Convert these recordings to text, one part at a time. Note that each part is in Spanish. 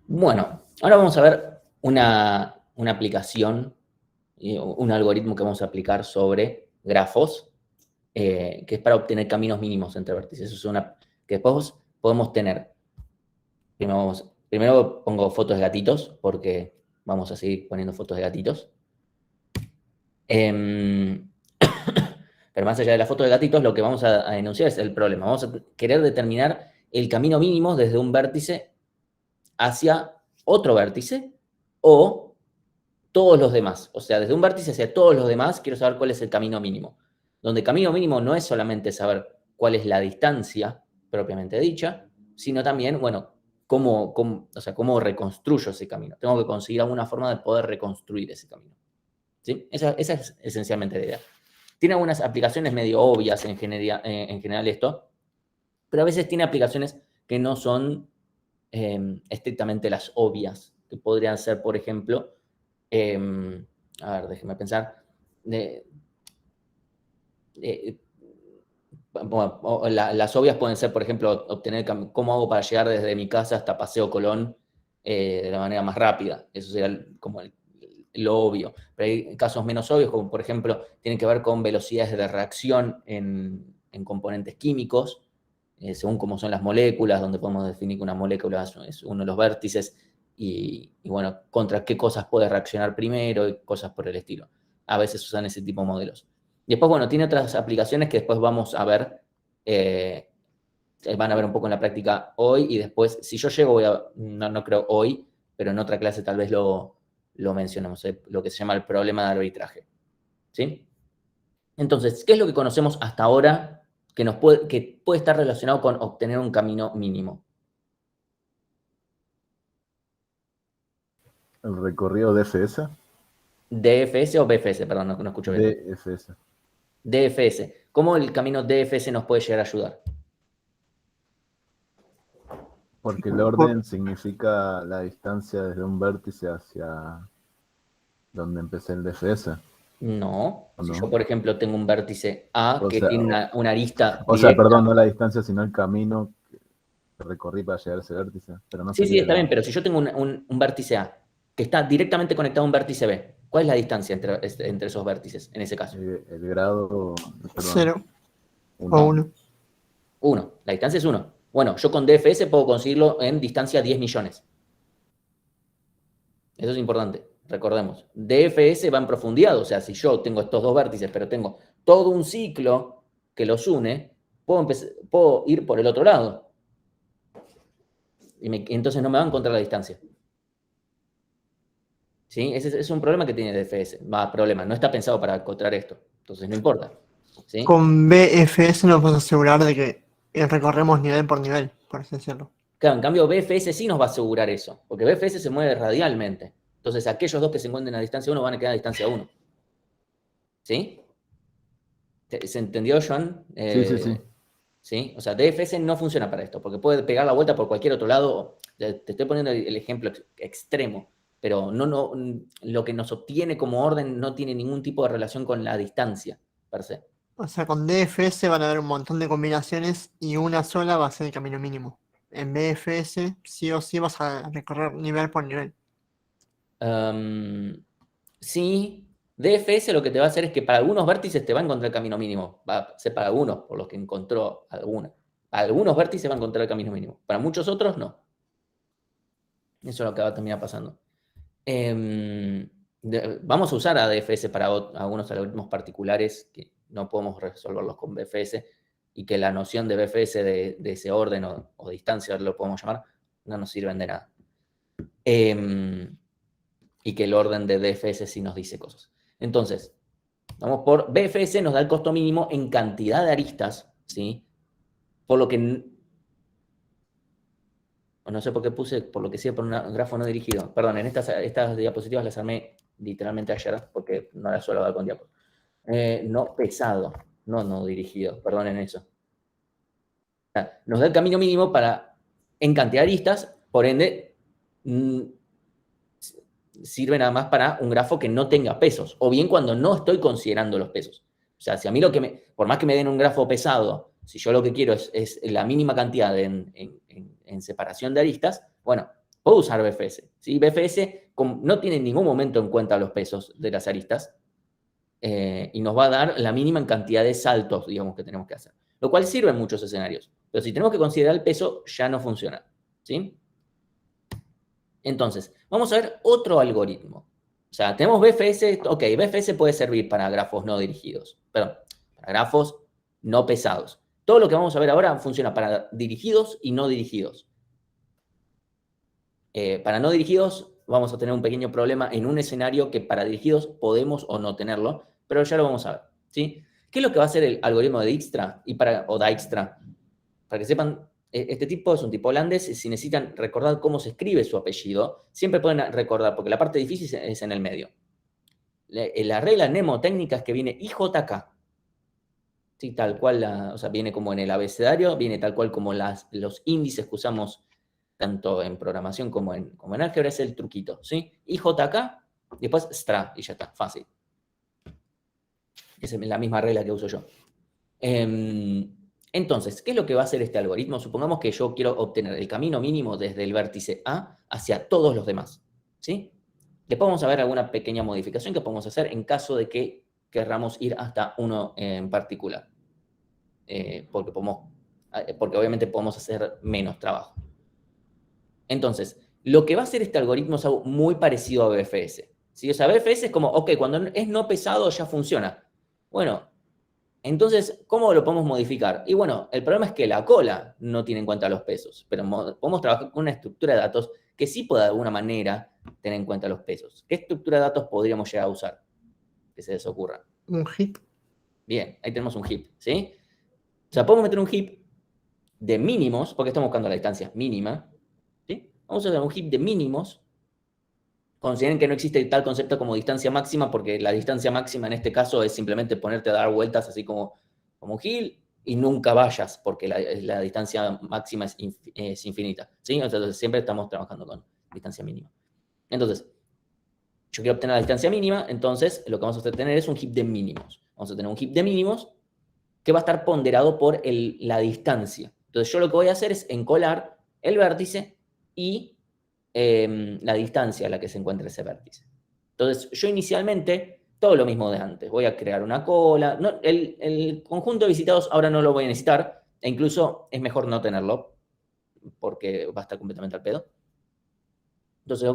Bueno, ahora vamos a ver una aplicación, un algoritmo que vamos a aplicar sobre grafos, que es para obtener caminos mínimos entre vértices. Eso es una que después podemos tener. Primero pongo fotos de gatitos, porque vamos a seguir poniendo fotos de gatitos. Em, pero más allá de la foto de gatitos, lo que vamos a enunciar es el problema. Vamos a querer determinar el camino mínimo desde un vértice hacia otro vértice o todos los demás. O sea, desde un vértice hacia todos los demás, quiero saber cuál es el camino mínimo. Donde camino mínimo no es solamente saber cuál es la distancia propiamente dicha, sino también, bueno, cómo reconstruyo ese camino. Tengo que conseguir alguna forma de poder reconstruir ese camino. ¿Sí? Esa es esencialmente la idea. Tiene algunas aplicaciones medio obvias en general esto, pero a veces tiene aplicaciones que no son estrictamente las obvias, que podrían ser, por ejemplo, a ver, déjeme pensar, de, de, bueno, las obvias pueden ser, por ejemplo, obtener cómo hago para llegar desde mi casa hasta Paseo Colón de la manera más rápida. Eso sería como lo obvio. Pero hay casos menos obvios, como por ejemplo, tienen que ver con velocidades de reacción en componentes químicos, según cómo son las moléculas, donde podemos definir que una molécula es uno de los vértices y bueno, contra qué cosas puede reaccionar primero y cosas por el estilo. A veces usan ese tipo de modelos. Después, bueno, tiene otras aplicaciones que después vamos a ver, eh, van a ver un poco en la práctica hoy y después, si yo llego, no creo hoy, pero en otra clase tal vez lo mencionamos, lo que se llama el problema de arbitraje. ¿Sí? Entonces, ¿qué es lo que conocemos hasta ahora que puede estar relacionado con obtener un camino mínimo? El recorrido DFS. ¿DFS o BFS? Perdón, no escucho bien. DFS. DFS. ¿Cómo el camino DFS nos puede llegar a ayudar? Porque el orden significa la distancia desde un vértice hacia donde empecé el DFS. No. ¿O Si yo, no? por ejemplo, tengo un vértice A O que sea, tiene una arista o sea, directa. perdón, no la distancia, sino el camino que recorrí para llegar a ese vértice. Pero no Sí, sí, sería está bien, la, pero si yo tengo un vértice A que está directamente conectado a un vértice B, ¿cuál es la distancia entre esos vértices en ese caso? el grado, perdón, 0 o 1. 1. 1. La distancia es 1. Bueno, yo con DFS puedo conseguirlo en distancia 10 millones. Eso es importante, recordemos. DFS va en profundidad, o sea, si yo tengo estos dos vértices, pero tengo todo un ciclo que los une, puedo ir por el otro lado. Entonces no me va a encontrar la distancia. ¿Sí? Ese es un problema que tiene DFS. Problema, no está pensado para encontrar esto. Entonces no importa. ¿Sí? Con BFS nos vamos a asegurar de que recorremos nivel por nivel, por así decirlo. Claro, en cambio BFS sí nos va a asegurar eso, porque BFS se mueve radialmente. Entonces aquellos dos que se encuentren a distancia 1 van a quedar a distancia 1. ¿Sí? ¿Se entendió, John? Sí, sí, sí. ¿Sí? O sea, DFS no funciona para esto, porque puede pegar la vuelta por cualquier otro lado. Te estoy poniendo el ejemplo extremo, pero lo que nos obtiene como orden no tiene ningún tipo de relación con la distancia, per se. O sea, con DFS van a haber un montón de combinaciones y una sola va a ser el camino mínimo. En BFS sí o sí vas a recorrer nivel por nivel. Sí, DFS lo que te va a hacer es que para algunos vértices te va a encontrar el camino mínimo. Va a ser para algunos, por los que encontró alguna. Algunos vértices va a encontrar el camino mínimo. Para muchos otros, no. Eso es lo que va a terminar pasando. Vamos a usar a DFS para algunos algoritmos particulares que no podemos resolverlos con BFS y que la noción de BFS de ese orden o distancia, lo podemos llamar, no nos sirven de nada. Y que el orden de DFS sí nos dice cosas. Entonces, vamos por BFS nos da el costo mínimo en cantidad de aristas, ¿sí? Por lo que no sé por qué puse, por lo que sí, por un grafo no dirigido. Perdón, en estas diapositivas las armé literalmente ayer porque no las suelo dar con diapos. No pesado, no dirigido, perdonen eso. Nos da el camino mínimo en cantidad de aristas, por ende, sirve nada más para un grafo que no tenga pesos, o bien cuando no estoy considerando los pesos. O sea, si a mí por más que me den un grafo pesado, si yo lo que quiero es la mínima cantidad en separación de aristas, bueno, puedo usar BFS. ¿Sí? BFS no tiene en ningún momento en cuenta los pesos de las aristas y nos va a dar la mínima en cantidad de saltos, digamos, que tenemos que hacer. Lo cual sirve en muchos escenarios. Pero si tenemos que considerar el peso, ya no funciona. ¿Sí? Entonces, vamos a ver otro algoritmo. O sea, tenemos BFS, ok, BFS puede servir para grafos no dirigidos, perdón, para grafos no pesados. Todo lo que vamos a ver ahora funciona para dirigidos y no dirigidos. Para no dirigidos vamos a tener un pequeño problema en un escenario que para dirigidos podemos o no tenerlo, pero ya lo vamos a ver, ¿sí? ¿Qué es lo que va a hacer el algoritmo de Dijkstra o Dijkstra? Para que sepan, este tipo es un tipo holandés y si necesitan recordar cómo se escribe su apellido, siempre pueden recordar, porque la parte difícil es en el medio. La regla mnemotécnica es que viene IJK. Sí, tal cual, o sea, viene como en el abecedario, viene tal cual como los índices que usamos tanto en programación como en álgebra, es el truquito, ¿sí? IJK, después STRA, y ya está, fácil. Esa es la misma regla que uso yo. Entonces, ¿qué es lo que va a hacer este algoritmo? Supongamos que yo quiero obtener el camino mínimo desde el vértice A hacia todos los demás, ¿sí? Después vamos a ver alguna pequeña modificación que podemos hacer en caso de que querramos ir hasta uno en particular. Porque obviamente podemos hacer menos trabajo. Entonces, lo que va a hacer este algoritmo es algo muy parecido a BFS. ¿Sí? O sea, BFS es como, ok, cuando es no pesado ya funciona. Bueno, entonces, ¿cómo lo podemos modificar? Y bueno, el problema es que la cola no tiene en cuenta los pesos, pero podemos trabajar con una estructura de datos que sí pueda de alguna manera tener en cuenta los pesos. ¿Qué estructura de datos podríamos llegar a usar? Que se les ocurra. Un heap. Bien, ahí tenemos un heap, ¿sí? O sea, podemos meter un heap de mínimos, porque estamos buscando la distancia mínima, ¿sí? Vamos a hacer un heap de mínimos. Consideren que no existe tal concepto como distancia máxima, porque la distancia máxima en este caso es simplemente ponerte a dar vueltas así como un hill y nunca vayas, porque la distancia máxima es infinita, ¿sí? Entonces siempre estamos trabajando con distancia mínima. Entonces, yo quiero obtener la distancia mínima, entonces lo que vamos a tener es un heap de mínimos. Vamos a tener un heap de mínimos que va a estar ponderado por la distancia. Entonces yo lo que voy a hacer es encolar el vértice y la distancia a la que se encuentra ese vértice. Entonces, yo inicialmente, todo lo mismo de antes. Voy a crear una cola. No, el conjunto de visitados ahora no lo voy a necesitar, e incluso es mejor no tenerlo, porque va a estar completamente al pedo. Entonces,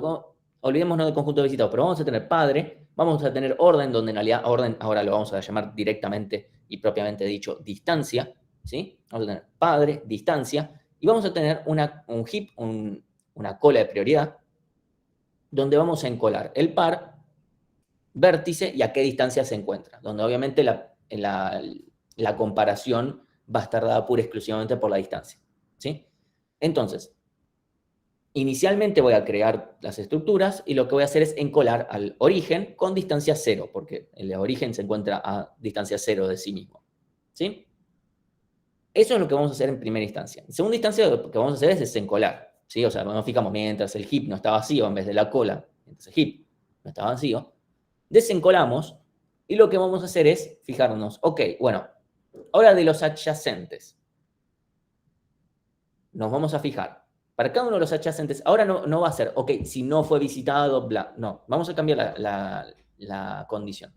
olvidémonos del conjunto de visitados, pero vamos a tener padre, vamos a tener orden, donde en realidad orden ahora lo vamos a llamar directamente y propiamente dicho distancia, ¿sí? Vamos a tener padre, distancia, y vamos a tener un heap, una cola de prioridad, donde vamos a encolar el par, vértice y a qué distancia se encuentra, donde obviamente la comparación va a estar dada pura y exclusivamente por la distancia, ¿sí? Entonces, inicialmente voy a crear las estructuras y lo que voy a hacer es encolar al origen con distancia 0, porque el origen se encuentra a distancia 0 de sí mismo, ¿sí? Eso es lo que vamos a hacer en primera instancia. En segunda instancia, lo que vamos a hacer es desencolar, ¿sí? O sea, nos fijamos mientras el heap no está vacío en vez de la cola, mientras el heap no está vacío, desencolamos y lo que vamos a hacer es fijarnos, ok, bueno, ahora de los adyacentes. Nos vamos a fijar. Para cada uno de los adyacentes, ahora no va a ser, ok, si no fue visitado, bla. No, vamos a cambiar la condición.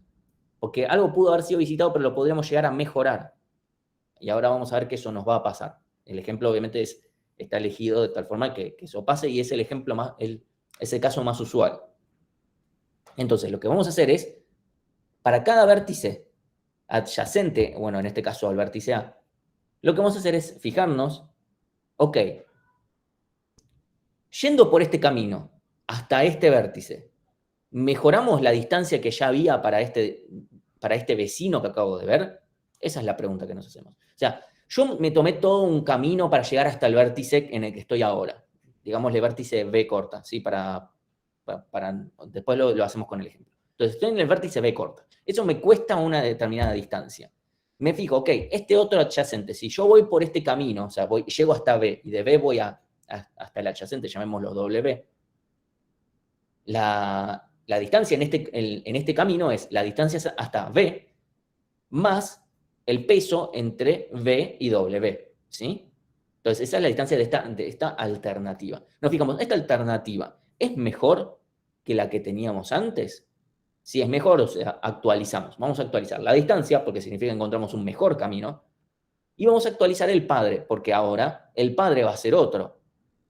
Porque algo pudo haber sido visitado, pero lo podríamos llegar a mejorar. Y ahora vamos a ver que eso nos va a pasar. El ejemplo obviamente está elegido de tal forma que eso pase y es el ejemplo más, es el caso más usual. Entonces, lo que vamos a hacer es, para cada vértice adyacente, bueno, en este caso al vértice A, lo que vamos a hacer es fijarnos, ok, yendo por este camino hasta este vértice, ¿mejoramos la distancia que ya había para este vecino que acabo de ver? Esa es la pregunta que nos hacemos. O sea, yo me tomé todo un camino para llegar hasta el vértice en el que estoy ahora. Digámosle vértice B corta, ¿sí? Después lo hacemos con el ejemplo. Entonces, estoy en el vértice B corta. Eso me cuesta una determinada distancia. Me fijo, ok, este otro adyacente, si yo voy por este camino, o sea, llego hasta B y de B voy hasta el adyacente, llamémoslo W, la distancia en este camino es la distancia hasta B más el peso entre B y W, ¿sí? Entonces, esa es la distancia de esta alternativa. Nos fijamos, ¿esta alternativa es mejor que la que teníamos antes? Si es mejor, o sea, actualizamos. Vamos a actualizar la distancia, porque significa que encontramos un mejor camino. Y vamos a actualizar el padre, porque ahora el padre va a ser otro.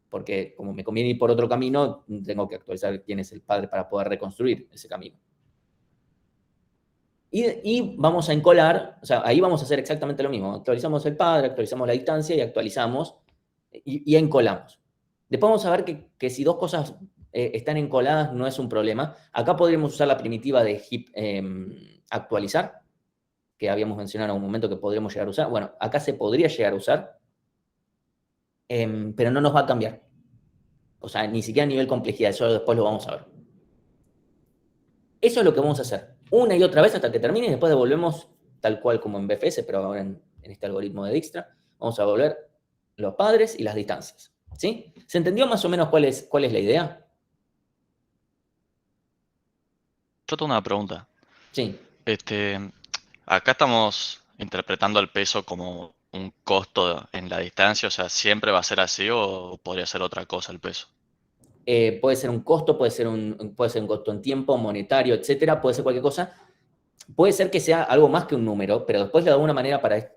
Porque como me conviene ir por otro camino, tengo que actualizar quién es el padre para poder reconstruir ese camino. Y vamos a encolar, o sea, ahí vamos a hacer exactamente lo mismo. Actualizamos el padre, actualizamos la distancia y actualizamos y encolamos. Después vamos a ver que si dos cosas están encoladas no es un problema. Acá podríamos usar la primitiva de heap actualizar, que habíamos mencionado en un momento que podríamos llegar a usar. Bueno, acá se podría llegar a usar, pero no nos va a cambiar. O sea, ni siquiera a nivel complejidad, eso después lo vamos a ver. Eso es lo que vamos a hacer una y otra vez hasta que termine y después devolvemos tal cual como en BFS, pero ahora en este algoritmo de Dijkstra, vamos a devolver los padres y las distancias. ¿Sí? ¿Se entendió más o menos cuál es la idea? Yo tengo una pregunta. Sí. Acá estamos interpretando el peso como un costo en la distancia, o sea, ¿siempre va a ser así o podría ser otra cosa el peso? Puede ser un costo, puede ser un costo en tiempo, monetario, etcétera, puede ser cualquier cosa. Puede ser que sea algo más que un número, pero después de alguna manera para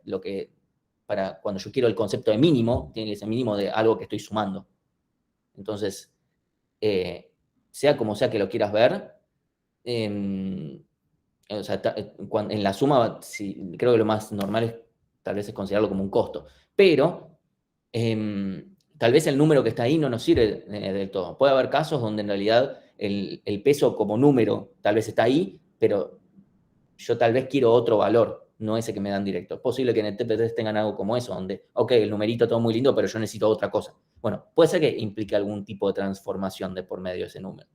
cuando yo quiero el concepto de mínimo, tiene que ser mínimo de algo que estoy sumando. Entonces, sea como sea que lo quieras ver, o sea, en la suma, sí, creo que lo más normal es tal vez es considerarlo como un costo. Pero tal vez el número que está ahí no nos sirve del todo. Puede haber casos donde en realidad el peso como número tal vez está ahí, pero yo tal vez quiero otro valor, no ese que me dan directo. Es posible que en el TP3 tengan algo como eso, donde, ok, el numerito todo muy lindo, pero yo necesito otra cosa. Bueno, puede ser que implique algún tipo de transformación de por medio de ese número.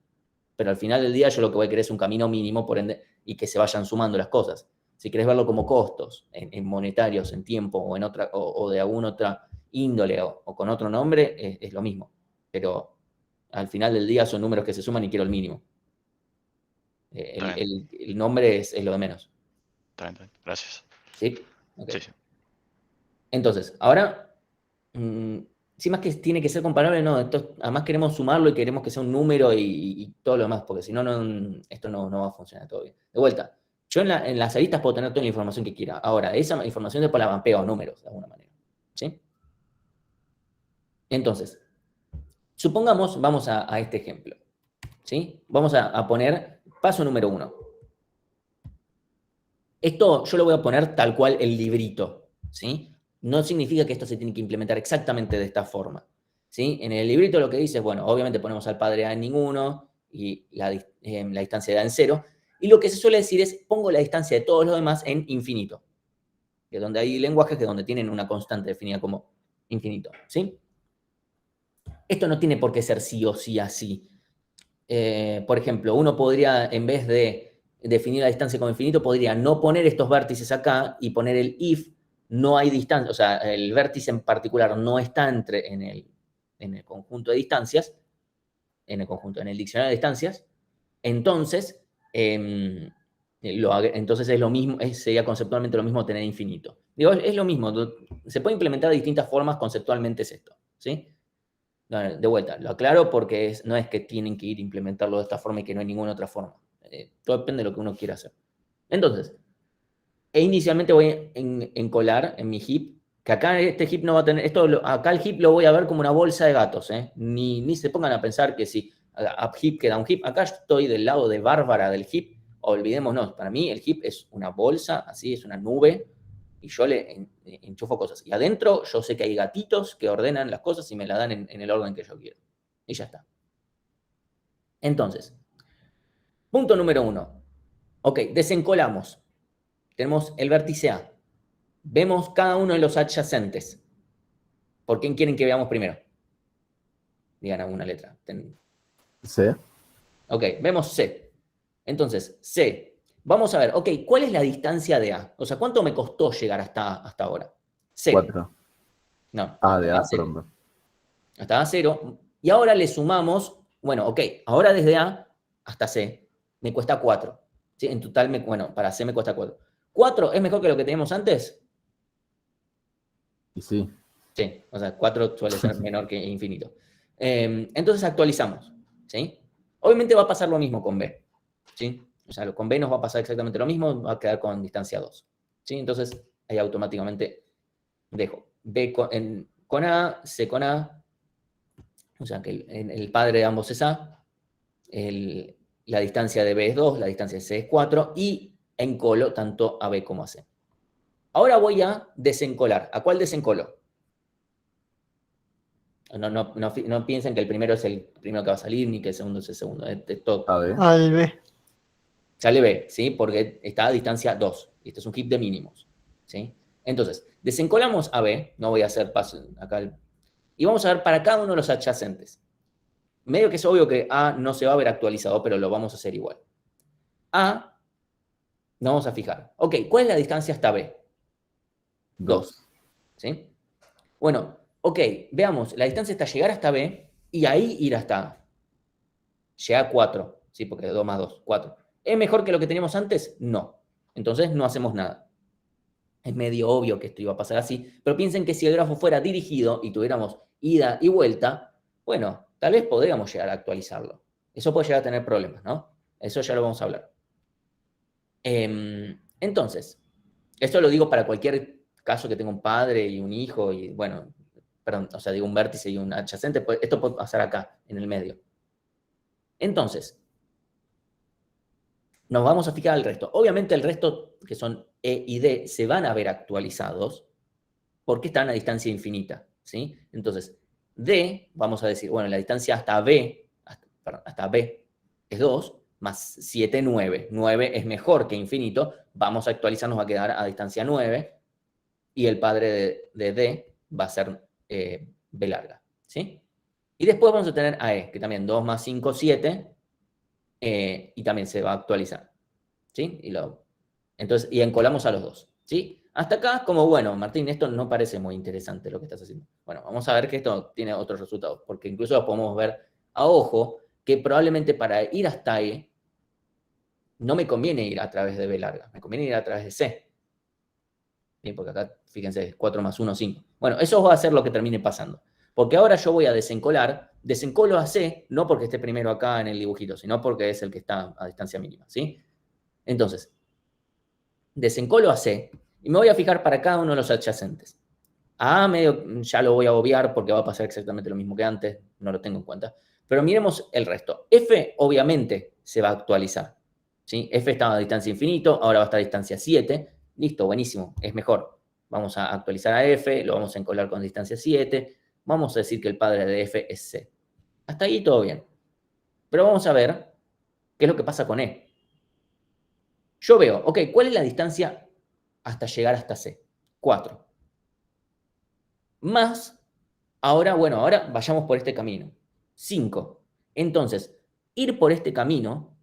Pero al final del día yo lo que voy a querer es un camino mínimo, por ende, y que se vayan sumando las cosas. Si querés verlo como costos, en monetarios, en tiempo, o en otra, o de alguna otra índole, o con otro nombre, es lo mismo. Pero al final del día son números que se suman y quiero el mínimo. El nombre es lo de menos. Está bien. Gracias. ¿Sí? Okay. Sí. Entonces, ahora, si más que tiene que ser comparable, no, además queremos sumarlo y queremos que sea un número y todo lo demás, porque si no, esto no va a funcionar todo bien. De vuelta, yo en las aristas puedo tener toda la información que quiera. Ahora, esa información después la mampeo a números, de alguna manera. ¿Sí? Entonces, supongamos, vamos a este ejemplo. ¿Sí? Vamos a poner paso número 1. Esto yo lo voy a poner tal cual el librito, ¿sí? No significa que esto se tiene que implementar exactamente de esta forma, ¿sí? En el librito lo que dice es, bueno, obviamente ponemos al padre A en ninguno y la distancia de A en 0. Y lo que se suele decir es, pongo la distancia de todos los demás en infinito. Que es donde hay lenguajes que donde tienen una constante definida como infinito, ¿sí? Esto no tiene por qué ser sí o sí así. Por ejemplo, uno podría, en vez de definir la distancia como infinito, podría no poner estos vértices acá y poner el if no hay distancia, o sea, el vértice en particular no está en el conjunto de distancias, en el diccionario de distancias, entonces, entonces es lo mismo, sería conceptualmente lo mismo tener infinito. Digo, es lo mismo, se puede implementar de distintas formas, conceptualmente es esto, ¿sí? De vuelta, lo aclaro porque no es que tienen que ir a implementarlo de esta forma y que no hay ninguna otra forma. Todo depende de lo que uno quiera hacer. Entonces, inicialmente voy a encolar en mi heap, que acá este heap no va a tener, acá el heap lo voy a ver como una bolsa de gatos, ni se pongan a pensar que si up heap queda un heap, acá estoy del lado de Bárbara del heap, olvidémonos, para mí el heap es una bolsa, así, es una nube, y yo le enchufo cosas. Y adentro yo sé que hay gatitos que ordenan las cosas y me la dan en el orden que yo quiero. Y ya está. Entonces, punto número 1. Ok, desencolamos. Tenemos el vértice A. Vemos cada uno de los adyacentes. ¿Por quién quieren que veamos primero? Digan alguna letra. C. Ok, vemos C. Entonces, C. Vamos a ver, ok, ¿cuál es la distancia de A? O sea, ¿cuánto me costó llegar hasta ahora? 0. 4. No. De A, perdón. Hasta A0. Y ahora le sumamos, bueno, ok, ahora desde A hasta C me cuesta 4. ¿Sí? En total, bueno, para C me cuesta 4. ¿4 es mejor que lo que teníamos antes? Y sí. Sí, o sea, 4 suele ser menor que infinito. Entonces actualizamos, ¿sí? Obviamente va a pasar lo mismo con B, ¿sí? O sea, con B nos va a pasar exactamente lo mismo, va a quedar con distancia 2, ¿sí? Entonces, ahí automáticamente dejo B con A, C con A, o sea, que el padre de ambos es A, la distancia de B es 2, la distancia de C es 4, y encolo tanto a B como a C. Ahora voy a desencolar. ¿A cuál desencolo? No piensen que el primero es el primero que va a salir, ni que el segundo es el segundo. Esto A ver. Al B. sale B, ¿sí? Porque está a distancia 2. Y este es un heap de mínimos, ¿sí? Entonces, desencolamos a B. No voy a hacer paso acá. Y vamos a ver para cada uno de los adyacentes. Medio que es obvio que A no se va a ver actualizado, pero lo vamos a hacer igual. A, nos vamos a fijar. Ok, ¿cuál es la distancia hasta B? 2. ¿Sí? Bueno, ok, veamos, la distancia hasta llegar hasta B y ahí ir hasta A. Llega a 4, ¿sí? Porque 2 más 2, 4. ¿Es mejor que lo que teníamos antes? No. Entonces no hacemos nada. Es medio obvio que esto iba a pasar así, pero piensen que si el grafo fuera dirigido y tuviéramos ida y vuelta, bueno, tal vez podríamos llegar a actualizarlo. Eso puede llegar a tener problemas, ¿no? Eso ya lo vamos a hablar. Entonces, esto lo digo para cualquier caso que tenga un padre y un hijo y, bueno, perdón, o sea, digo un vértice y un adyacente, pues esto puede pasar acá, en el medio. Entonces, nos vamos a fijar al resto. Obviamente el resto, que son E y D, se van a ver actualizados porque están a distancia infinita, ¿sí? Entonces, D, vamos a decir, bueno, la distancia hasta B, hasta B es 2, más 7, 9. 9 es mejor que infinito, vamos a actualizar, nos va a quedar a distancia 9, y el padre de D va a ser B larga, ¿sí? Y después vamos a tener a E, que también 2 más 5, 7, y también se va a actualizar, ¿sí? Entonces, y encolamos a los dos, ¿sí? Hasta acá, como bueno, Martín, esto no parece muy interesante lo que estás haciendo. Bueno, vamos a ver que esto tiene otros resultados, porque incluso lo podemos ver a ojo, que probablemente para ir hasta E, no me conviene ir a través de B larga, me conviene ir a través de C. ¿Sí? Porque acá, fíjense, 4 más 1, 5. Bueno, eso va a ser lo que termine pasando. Porque ahora yo voy a desencolo a C, no porque esté primero acá en el dibujito, sino porque es el que está a distancia mínima, ¿sí? Entonces, desencolo a C y me voy a fijar para cada uno de los adyacentes. A medio ya lo voy a obviar porque va a pasar exactamente lo mismo que antes, no lo tengo en cuenta. Pero miremos el resto. F obviamente se va a actualizar, ¿sí? F estaba a distancia infinito, ahora va a estar a distancia 7. Listo, buenísimo, es mejor. Vamos a actualizar a F, lo vamos a encolar con distancia 7. Vamos a decir que el padre de F es C. Hasta ahí todo bien. Pero vamos a ver qué es lo que pasa con E. Yo veo, ok, ¿cuál es la distancia hasta llegar hasta C? 4. Más, ahora, bueno, ahora vayamos por este camino. 5. Entonces, ir por este camino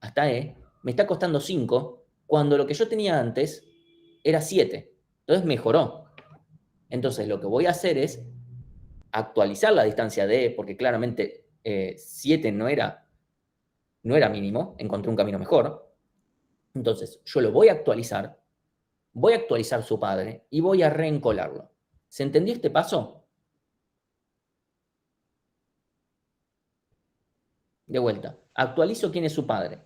hasta E me está costando 5 cuando lo que yo tenía antes era 7. Entonces mejoró. Entonces lo que voy a hacer es actualizar la distancia de E, porque claramente 7 no era mínimo, encontré un camino mejor. Entonces yo lo voy a actualizar su padre y voy a reencolarlo. ¿Se entendió este paso? De vuelta, actualizo quién es su padre,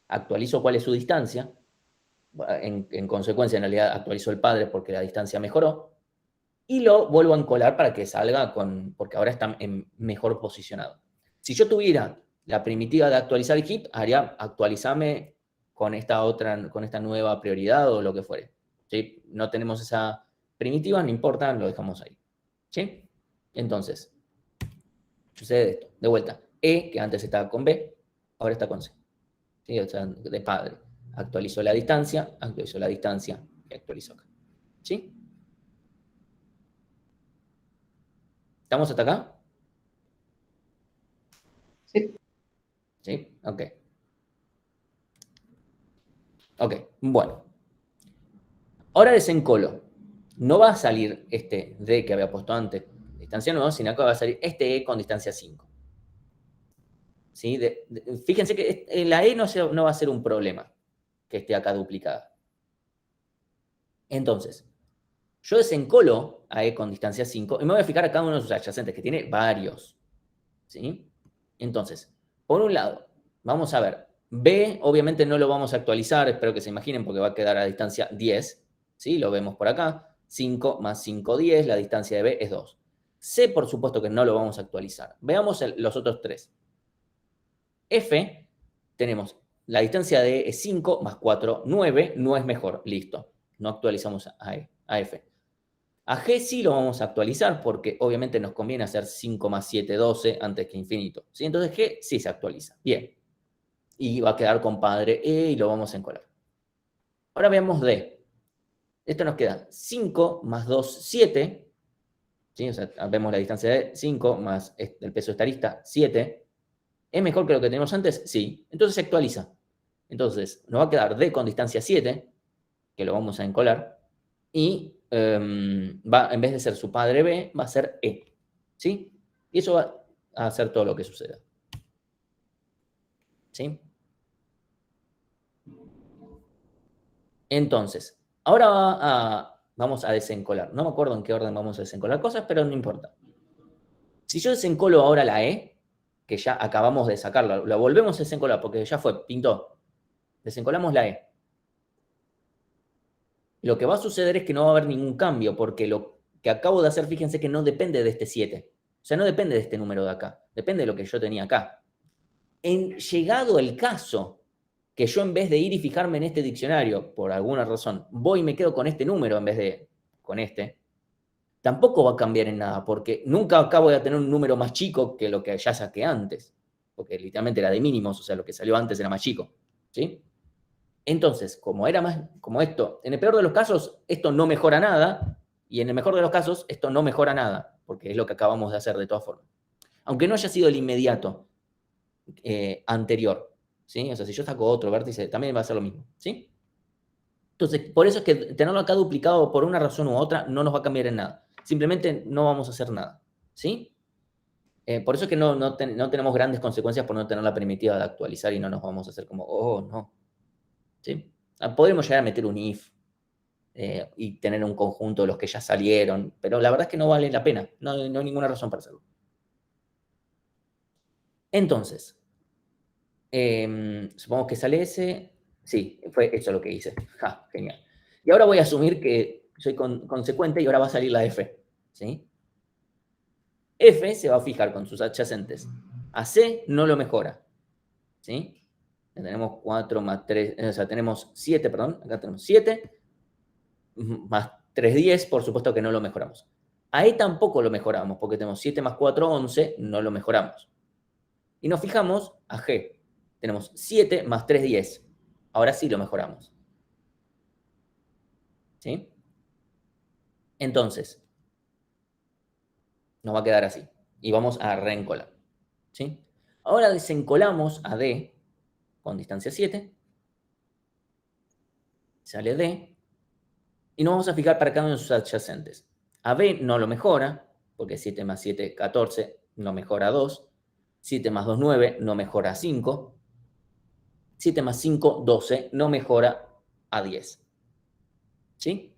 actualizo cuál es su distancia, en consecuencia en realidad actualizo el padre porque la distancia mejoró, y lo vuelvo a encolar para que salga porque ahora está mejor posicionado. Si yo tuviera la primitiva de actualizar el heap, haría actualizarme con esta nueva prioridad o lo que fuere. ¿Sí? No tenemos esa primitiva, no importa, lo dejamos ahí. ¿Sí? Entonces, sucede esto. De vuelta, E, que antes estaba con B, ahora está con C. ¿Sí? O sea, de padre. Actualizó la distancia y actualizó acá. ¿Sí? ¿Estamos hasta acá? Sí. ¿Sí? Ok. Ok, bueno. Ahora desencolo. No va a salir este D que había puesto antes, distancia 9, sino que va a salir este E con distancia 5. ¿Sí? Fíjense que la E no va a ser un problema que esté acá duplicada. Entonces, Yo desencolo a E con distancia 5 y me voy a fijar a cada uno de sus adyacentes, que tiene varios. ¿Sí? Entonces, por un lado, vamos a ver. B, obviamente no lo vamos a actualizar, espero que se imaginen, porque va a quedar a distancia 10. ¿Sí? Lo vemos por acá. 5 más 5, 10. La distancia de B es 2. C, por supuesto que no lo vamos a actualizar. Veamos los otros tres. F, tenemos la distancia de E es 5 más 4, 9. No es mejor. Listo. No actualizamos a F. A G sí lo vamos a actualizar porque obviamente nos conviene hacer 5 más 7, 12 antes que infinito. ¿Sí? Entonces G sí se actualiza. Bien. Y va a quedar compadre E y lo vamos a encolar. Ahora veamos D. Esto nos queda 5 más 2, 7. ¿Sí? O sea, vemos la distancia de 5 más el peso de esta arista, 7. ¿Es mejor que lo que teníamos antes? Sí. Entonces se actualiza. Entonces nos va a quedar D con distancia 7, que lo vamos a encolar, y en vez de ser su padre B, va a ser E. ¿Sí? Y eso va a hacer todo lo que suceda. ¿Sí? Entonces, ahora vamos a desencolar. No me acuerdo en qué orden vamos a desencolar cosas, pero no importa. Si yo desencolo ahora la E, que ya acabamos de sacarla, la volvemos a desencolar porque ya fue, pintó. Desencolamos la E. Lo que va a suceder es que no va a haber ningún cambio, porque lo que acabo de hacer, fíjense que no depende de este 7. O sea, no depende de este número de acá. Depende de lo que yo tenía acá. Llegado el caso que yo en vez de ir y fijarme en este diccionario, por alguna razón, voy y me quedo con este número en vez de con este, tampoco va a cambiar en nada, porque nunca acá voy a tener un número más chico que lo que ya saqué antes, porque literalmente era de mínimos, o sea, lo que salió antes era más chico, ¿sí? Entonces, como esto, en el peor de los casos, esto no mejora nada, y en el mejor de los casos, esto no mejora nada, porque es lo que acabamos de hacer de todas formas. Aunque no haya sido el inmediato anterior, ¿sí? O sea, si yo saco otro vértice, también va a ser lo mismo, ¿sí? Entonces, por eso es que tenerlo acá duplicado por una razón u otra no nos va a cambiar en nada. Simplemente no vamos a hacer nada, ¿sí? Por eso es que no tenemos grandes consecuencias por no tener la primitiva de actualizar y no nos vamos a hacer como, oh, no. ¿Sí? Podríamos llegar a meter un if y tener un conjunto de los que ya salieron, pero la verdad es que no vale la pena. No hay ninguna razón para hacerlo. Entonces, supongo que sale ese. Sí, fue eso lo que hice. Ja, genial. Y ahora voy a asumir que soy consecuente y ahora va a salir la F. ¿Sí? F se va a fijar con sus adyacentes. A C no lo mejora. ¿Sí? Tenemos 4 más 3, o sea, tenemos 7, perdón. Acá tenemos 7 más 3, 10. Por supuesto que no lo mejoramos. A E tampoco lo mejoramos porque tenemos 7 más 4, 11. No lo mejoramos. Y nos fijamos a G. Tenemos 7 más 3, 10. Ahora sí lo mejoramos. ¿Sí? Entonces, nos va a quedar así. Y vamos a reencolar. ¿Sí? Ahora desencolamos a D con distancia 7. Sale D. Y nos vamos a fijar para cada uno de sus adyacentes. A B no lo mejora, porque 7 más 7, 14, no mejora a 2. 7 más 2, 9, no mejora a 5. 7 más 5, 12, no mejora a 10. ¿Sí?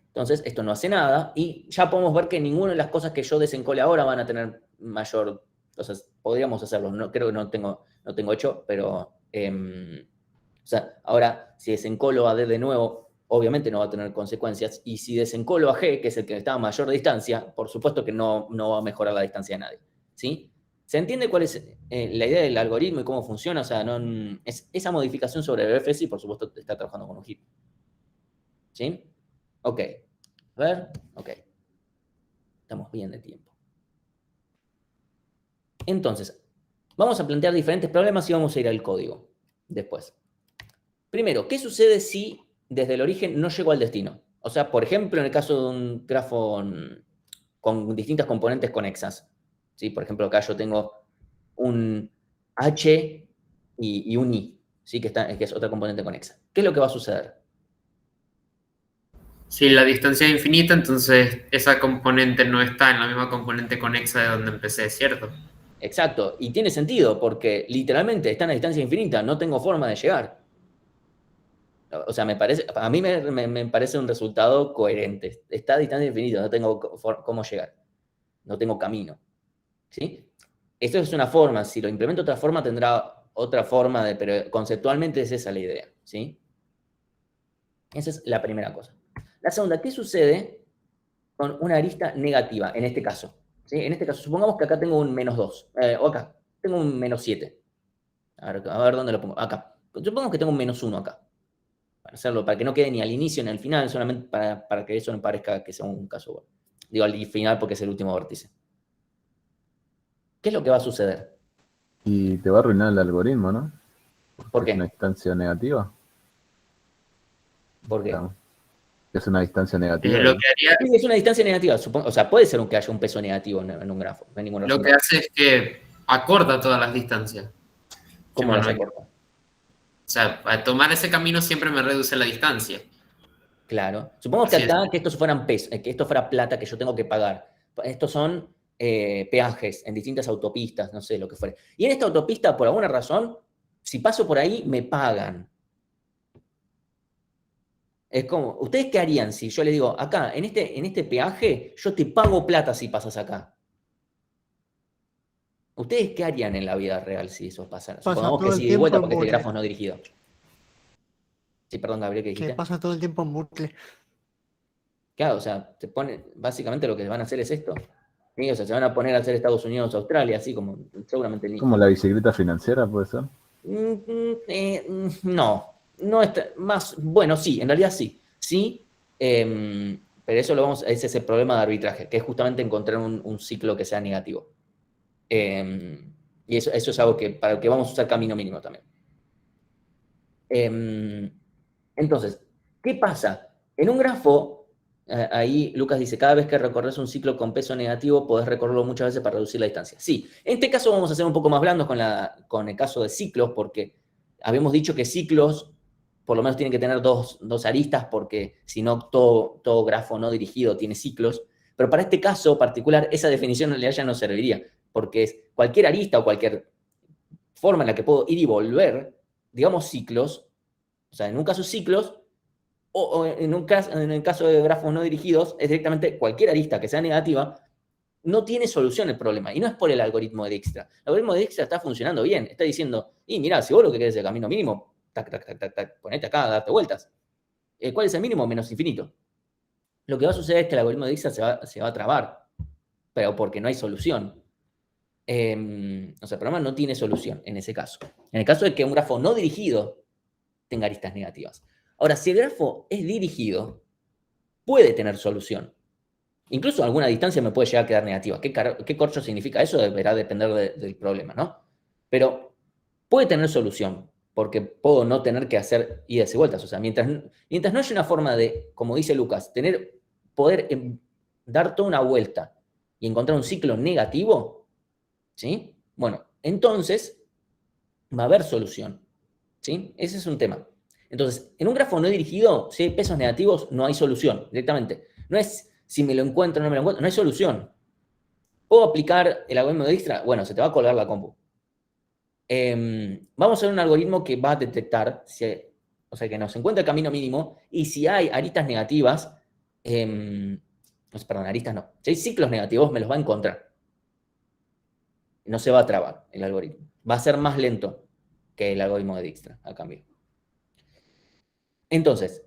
Entonces, esto no hace nada y ya podemos ver que ninguna de las cosas que yo desencole ahora van a tener mayor... O sea, podríamos hacerlo. No, creo que no tengo hecho, pero... o sea, ahora, si desencolo a D de nuevo, obviamente no va a tener consecuencias. Y si desencolo a G, que es el que está a mayor distancia, por supuesto que no va a mejorar la distancia de nadie. ¿Sí? ¿Se entiende cuál es la idea del algoritmo y cómo funciona? O sea, esa modificación sobre el BFS, por supuesto, está trabajando con un heap. ¿Sí? Ok. A ver. Ok. Estamos bien de tiempo. Entonces, vamos a plantear diferentes problemas y vamos a ir al código después. Primero, ¿qué sucede si desde el origen no llego al destino? O sea, por ejemplo, en el caso de un grafo con distintas componentes conexas. ¿Sí? Por ejemplo, acá yo tengo un H y un I, ¿sí? que es otra componente conexa. ¿Qué es lo que va a suceder? Si la distancia es infinita, entonces esa componente no está en la misma componente conexa de donde empecé, ¿cierto? Exacto, y tiene sentido porque literalmente está en a distancia infinita, no tengo forma de llegar. O sea, a mí me parece un resultado coherente. Está a distancia infinita, no tengo cómo llegar. No tengo camino. ¿Sí? Esto es una forma. Si lo implemento de otra forma, tendrá otra forma, pero conceptualmente es esa la idea. ¿Sí? Esa es la primera cosa. La segunda, ¿qué sucede con una arista negativa en este caso? ¿Sí? En este caso, supongamos que acá tengo un -2, o acá, tengo un -7. A ver dónde lo pongo. Acá. Supongamos que tengo un -1 acá. Para hacerlo, para que no quede ni al inicio ni al final, solamente para que eso no parezca que sea un caso bueno. Digo al final porque es el último vértice. ¿Qué es lo que va a suceder? Y te va a arruinar el algoritmo, ¿no? ¿Por Es una qué? distancia negativa. ¿Por qué? Digamos. Es una distancia negativa. Lo que haría, Sí, es una distancia negativa. O sea, puede ser que haya un peso negativo en un grafo. No hay ninguna lo razón. que hace es que acorta todas las distancias. ¿Cómo Tipo, las no- acorta? O sea, al tomar ese camino siempre me reduce la distancia. Claro. Supongamos que Así es. acá, que estos fueran pesos, que esto fuera plata que yo tengo que pagar. Estos son peajes en distintas autopistas, no sé lo que fuera. Y en esta autopista, por alguna razón, si paso por ahí, me pagan. Es como, ¿ustedes qué harían si yo les digo, acá, en este peaje, yo te pago plata si pasas acá? ¿Ustedes qué harían en la vida real si eso pasara? Pasa Supongamos que todo sí, el de vuelta tiempo en porque este bucle. grafo es no dirigido. Sí, perdón, Gabriel, ¿qué Que dijiste? pasa todo el tiempo en bucle. Claro, o sea, te pone, básicamente lo que van a hacer es esto. ¿Sí? O sea, se van a poner a hacer Estados Unidos, Australia, así como seguramente el Como la bicicleta financiera, puede ser. No, no está más, bueno, sí, en realidad sí, sí, pero ese es el problema de arbitraje, que es justamente encontrar un ciclo que sea negativo. Y eso es algo para el que vamos a usar camino mínimo también. Entonces, ¿qué pasa? En un grafo, ahí Lucas dice, cada vez que recorres un ciclo con peso negativo, podés recorrerlo muchas veces para reducir la distancia. Sí, en este caso vamos a ser un poco más blandos con el caso de ciclos, porque habíamos dicho que ciclos por lo menos tienen que tener dos aristas, porque si no, todo grafo no dirigido tiene ciclos. Pero para este caso particular, esa definición en realidad ya no serviría, porque es cualquier arista o cualquier forma en la que puedo ir y volver, digamos ciclos, o sea, en un caso ciclos, o en el caso de grafos no dirigidos, es directamente cualquier arista que sea negativa, no tiene solución el problema. Y no es por el algoritmo de Dijkstra. El algoritmo de Dijkstra está funcionando bien. Está diciendo, y mirá, si vos lo que querés es el camino mínimo, tac, tac, tac, tac, tac, ponete acá, date vueltas. ¿Cuál es el mínimo? Menos infinito. Lo que va a suceder es que el algoritmo de Dijkstra se va a trabar, pero porque no hay solución. O sea, el problema no tiene solución en ese caso. En el caso de que un grafo no dirigido tenga aristas negativas. Ahora, si el grafo es dirigido, puede tener solución. Incluso a alguna distancia me puede llegar a quedar negativa. ¿Qué corcho significa eso? Deberá depender del problema, ¿no? Pero puede tener solución, porque puedo no tener que hacer idas y vueltas. O sea, mientras no haya una forma de, como dice Lucas, poder dar toda una vuelta y encontrar un ciclo negativo, ¿sí? Bueno, entonces va a haber solución, ¿sí? Ese es un tema. Entonces, en un grafo no dirigido, si hay pesos negativos, no hay solución directamente. No es si me lo encuentro o no me lo encuentro, no hay solución. ¿Puedo aplicar el algoritmo de Dijkstra? Bueno, se te va a colgar la compu. Vamos a hacer un algoritmo que va a detectar, o sea, que nos encuentra el camino mínimo, y si hay aristas negativas, perdón, aristas no, si hay ciclos negativos, me los va a encontrar. No se va a trabar el algoritmo. Va a ser más lento que el algoritmo de Dijkstra, a cambio. Entonces,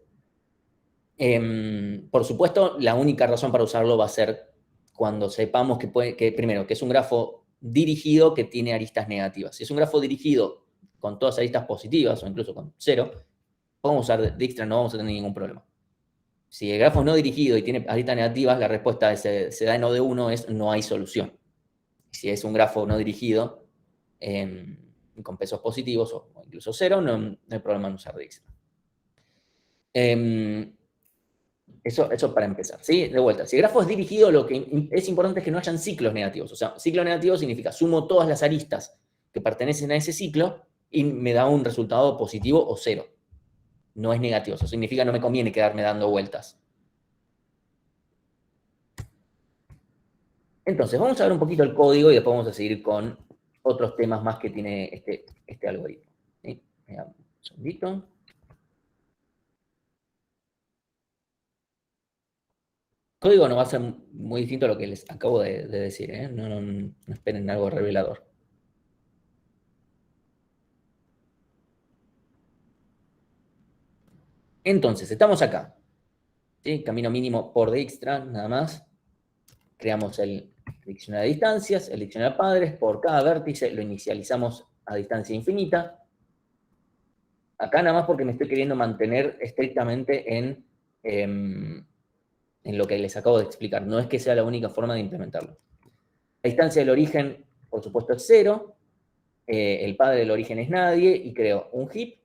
por supuesto, la única razón para usarlo va a ser cuando sepamos primero, que es un grafo dirigido que tiene aristas negativas. Si es un grafo dirigido con todas aristas positivas o incluso con 0, podemos usar Dijkstra, no vamos a tener ningún problema. Si el grafo es no dirigido y tiene aristas negativas, la respuesta se da en O de 1 es no hay solución. Si es un grafo no dirigido con pesos positivos o incluso 0, no hay problema en usar Dijkstra. Eso para empezar, ¿sí? De vuelta, si el grafo es dirigido, lo que es importante es que no hayan ciclos negativos. O sea, ciclo negativo significa sumo todas las aristas que pertenecen a ese ciclo y me da un resultado positivo o 0. No es negativo, eso significa no me conviene quedarme dando vueltas. Entonces, vamos a ver un poquito el código y después vamos a seguir con otros temas más que tiene este algoritmo. ¿Sí? Un segundito. código no va a ser muy distinto a lo que les acabo de decir, ¿eh? No esperen algo revelador. Entonces, estamos acá. ¿Sí? Camino mínimo por Dijkstra, nada más. Creamos el diccionario de distancias, el diccionario de padres. Por cada vértice lo inicializamos a distancia infinita. Acá nada más porque me estoy queriendo mantener estrictamente en lo que les acabo de explicar. No es que sea la única forma de implementarlo. La distancia del origen, por supuesto, es 0. El padre del origen es nadie. Y creo un heap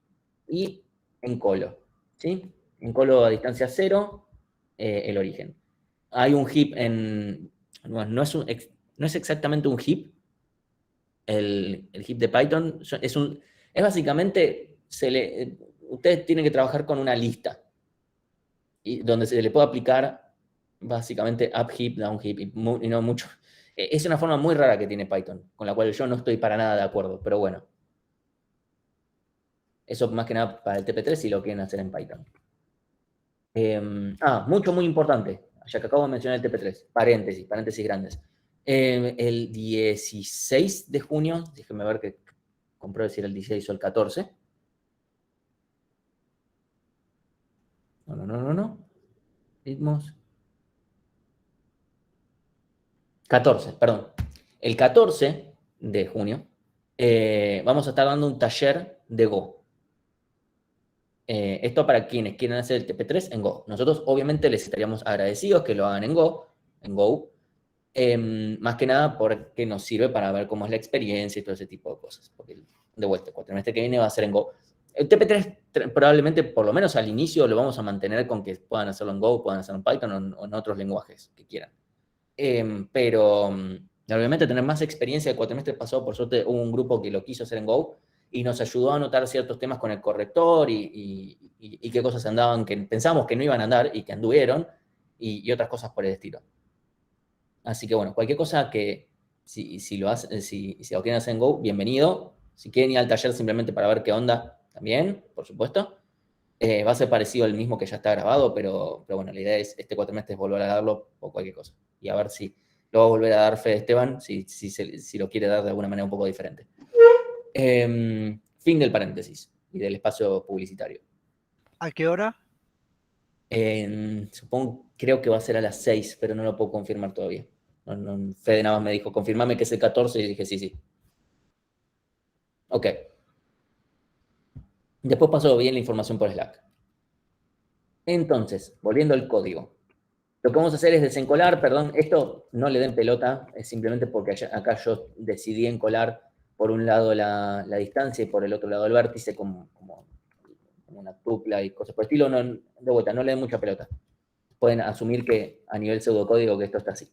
y encolo. ¿Sí? Encolo a distancia 0 el origen. Hay un heap en... Bueno, no es exactamente un heap. El heap de Python es básicamente... ustedes tienen que trabajar con una lista. Y donde se le puede aplicar básicamente up heap, down heap, y no mucho. Es una forma muy rara que tiene Python, con la cual yo no estoy para nada de acuerdo, pero bueno. Eso más que nada para el TP3 si lo quieren hacer en Python. Muy importante, ya que acabo de mencionar el TP3, paréntesis grandes. El 16 de junio, déjenme ver que compruebe si era el 16 o el 14. No. Ritmos. 14, perdón. El 14 de junio vamos a estar dando un taller de Go. Esto para quienes quieran hacer el TP3 en Go. Nosotros obviamente les estaríamos agradecidos que lo hagan en Go. Más que nada porque nos sirve para ver cómo es la experiencia y todo ese tipo de cosas. Porque de vuelta, el cuatrimestre que viene va a ser en Go. El TP3 probablemente, por lo menos al inicio, lo vamos a mantener con que puedan hacerlo en Go, puedan hacerlo en Python o en otros lenguajes que quieran. Pero obviamente tener más experiencia. El cuatrimestre pasado, por suerte, hubo un grupo que lo quiso hacer en Go y nos ayudó a anotar ciertos temas con el corrector y qué cosas andaban que pensábamos que no iban a andar y que anduvieron y otras cosas por el estilo. Así que bueno, cualquier cosa que si lo quieren hacer en Go, bienvenido. Si quieren ir al taller simplemente para ver qué onda, también, por supuesto. Va a ser parecido al mismo que ya está grabado, pero bueno, la idea es este cuatrimestre es volver a darlo o cualquier cosa. Y a ver si lo va a volver a dar Fede Esteban, si lo quiere dar de alguna manera un poco diferente. Fin del paréntesis y del espacio publicitario. ¿A qué hora? Creo que va a ser a las 6, pero no lo puedo confirmar todavía. Fede nada más me dijo, confirmame que es el 14 y dije sí. Ok. Después paso bien la información por Slack. Entonces, volviendo al código. Lo que vamos a hacer es desencolar, perdón, esto no le den pelota, es simplemente porque acá yo decidí encolar por un lado la distancia y por el otro lado el vértice como una tupla y cosas por el estilo. De vuelta, no le den mucha pelota. Pueden asumir que a nivel pseudocódigo que esto está así.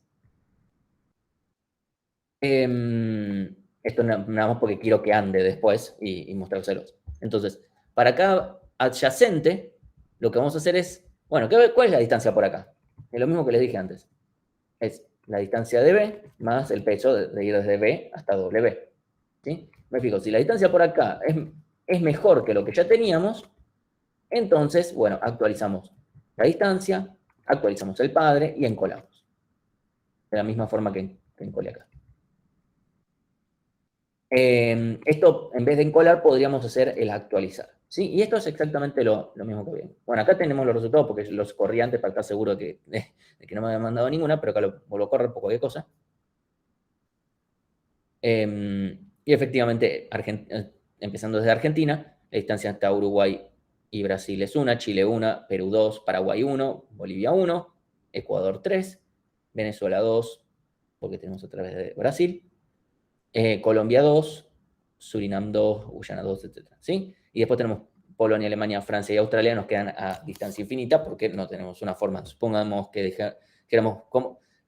Esto nada más porque quiero que ande después y mostrárselos. Entonces, para acá adyacente, lo que vamos a hacer es, bueno, ¿cuál es la distancia por acá? Es lo mismo que les dije antes. Es la distancia de B más el peso de ir desde B hasta W. ¿Sí? Me fijo, si la distancia por acá es mejor que lo que ya teníamos, entonces, bueno, actualizamos la distancia, actualizamos el padre y encolamos. De la misma forma que encolé acá. Esto, en vez de encolar, podríamos hacer el actualizar. ¿Sí? Y esto es exactamente lo mismo que bien. Bueno, acá tenemos los resultados porque los corrí antes para estar seguro de que no me habían mandado ninguna, pero acá lo corro por cualquier cosa. Y efectivamente, empezando desde Argentina, la distancia hasta Uruguay y Brasil es 1, Chile 1, Perú 2, Paraguay 1, Bolivia 1, Ecuador 3, Venezuela 2, porque tenemos otra vez de Brasil, Colombia 2, Surinam 2, Guyana 2, etc. ¿Sí? Y después tenemos Polonia, Alemania, Francia y Australia, nos quedan a distancia infinita porque no tenemos una forma. Supongamos que dijéramos,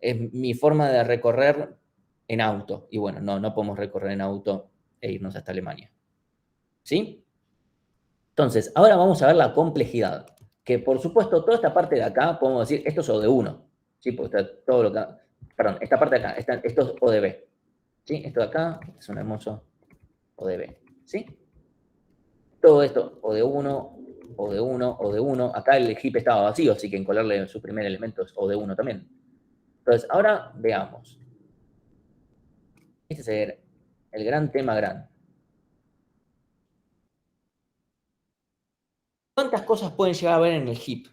es mi forma de recorrer en auto. Y bueno, no podemos recorrer en auto e irnos hasta Alemania. ¿Sí? Entonces, ahora vamos a ver la complejidad. Que por supuesto, toda esta parte de acá, podemos decir, esto es O de 1. ¿Sí? Porque está todo lo que... Perdón, esta parte de acá, esto es O de B. ¿Sí? Esto de acá es un hermoso O de B. ¿Sí? Todo esto, O de 1, o de 1, o de 1. Acá el heap estaba vacío, así que encolarle su primer elemento es o de 1 también. Entonces, ahora veamos. Este es el gran tema gran. ¿Cuántas cosas pueden llegar a haber en el heap?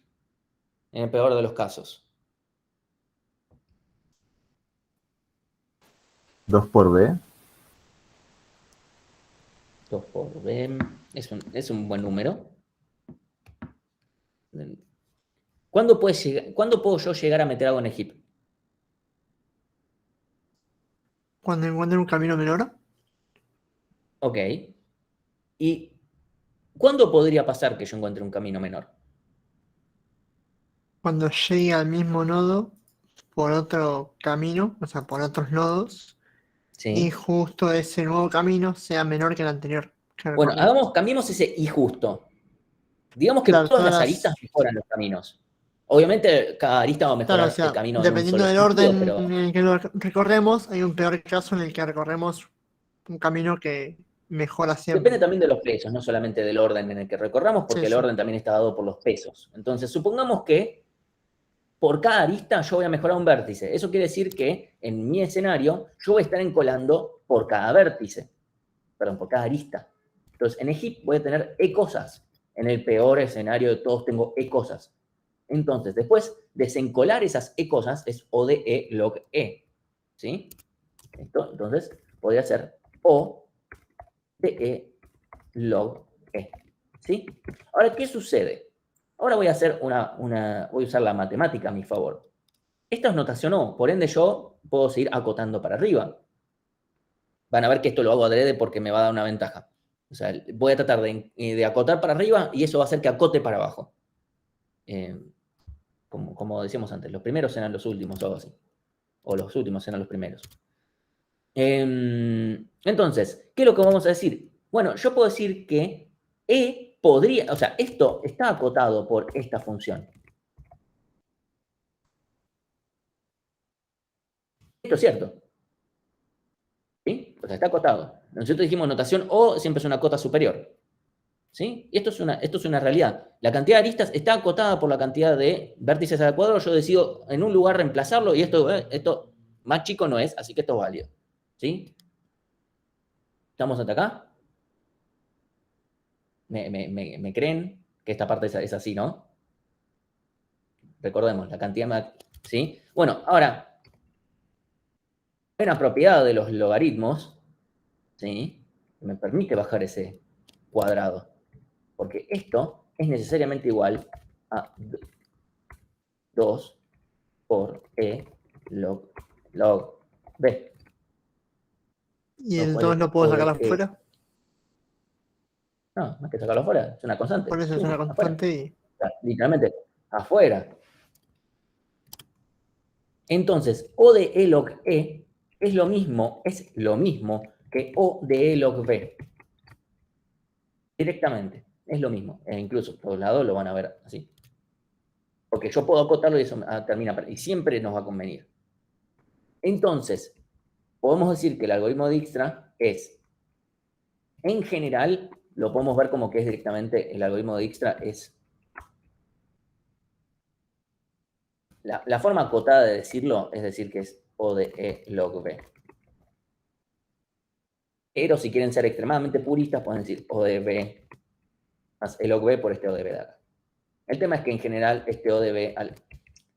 En el peor de los casos. 2 por B. 2 por B. Es un buen número. ¿Cuándo puedo yo llegar a meter algo en el heap? Cuando encuentre un camino menor, Ok. ¿Y cuándo podría pasar que yo encuentre un camino menor? cuando llegue al mismo nodo por otro camino, o sea, por otros nodos, y ¿Sí? justo ese nuevo camino sea menor que el anterior que Bueno, recorrimos. cambiemos ese y justo. Digamos que Claro, todas todas las las- aristas mejoran los caminos. Obviamente, cada arista va a Claro, o mejorar el sea, camino en un dependiendo solo del sentido, orden pero en el que lo recorremos, hay un peor caso en el que recorremos un camino que mejora depende siempre. también de los pesos, no solamente del orden en el que recorramos, porque Sí, el sí. orden también está dado por los pesos. Entonces, supongamos que por cada arista yo voy a mejorar un vértice. Eso quiere decir que en mi escenario yo voy a estar encolando por cada vértice. Perdón, por cada arista. Entonces, en Egip voy a tener E cosas. En el peor escenario de todos tengo E cosas. Entonces, después, desencolar esas E cosas es O de E log E. ¿Sí? Entonces, podría ser O de E log E. ¿Sí? Ahora, ¿qué sucede? Ahora voy a hacer voy a usar la matemática a mi favor. Esto es notación O, por ende yo puedo seguir acotando para arriba. Van a ver que esto lo hago adrede porque me va a dar una ventaja. O sea, voy a tratar de acotar para arriba y eso va a hacer que acote para abajo. Como decíamos antes, los primeros eran los últimos o algo así. O los últimos eran los primeros. Entonces, ¿qué es lo que vamos a decir? Bueno, yo puedo decir que E podría, o sea, esto está acotado por esta función. Esto es cierto. ¿Sí? O sea, está acotado. Nosotros dijimos notación O siempre es una cota superior. ¿Sí? Y esto es una realidad. La cantidad de aristas está acotada por la cantidad de vértices al cuadrado. Yo decido en un lugar reemplazarlo y esto más chico no es, así que esto es válido. ¿Sí? ¿Estamos hasta acá? ¿Me creen que esta parte es así, no? Recordemos, la cantidad más... ¿Sí? Bueno, ahora, hay una propiedad de los logaritmos, ¿sí? Que me permite bajar ese cuadrado. Porque esto es necesariamente igual a 2 por E log B. ¿Y Lo el cual 2 es lo puedo O sacar de E. afuera? No, no hay que sacarlo afuera, es una constante. Por eso es una Afuera. constante y O sea, literalmente, afuera. Entonces, O de E log E es lo mismo que O de E log B. Directamente, es lo mismo. E incluso por los lados lo van a ver así. Porque yo puedo acotarlo y eso termina, y siempre nos va a convenir. Entonces, podemos decir que el algoritmo de Dijkstra es, en general, lo podemos ver como que es directamente, el algoritmo de Dijkstra es, la forma acotada de decirlo es decir que es O de E log B. Pero si quieren ser extremadamente puristas, pueden decir O de B más E log B por este O de B de acá. El tema es que en general este O de B,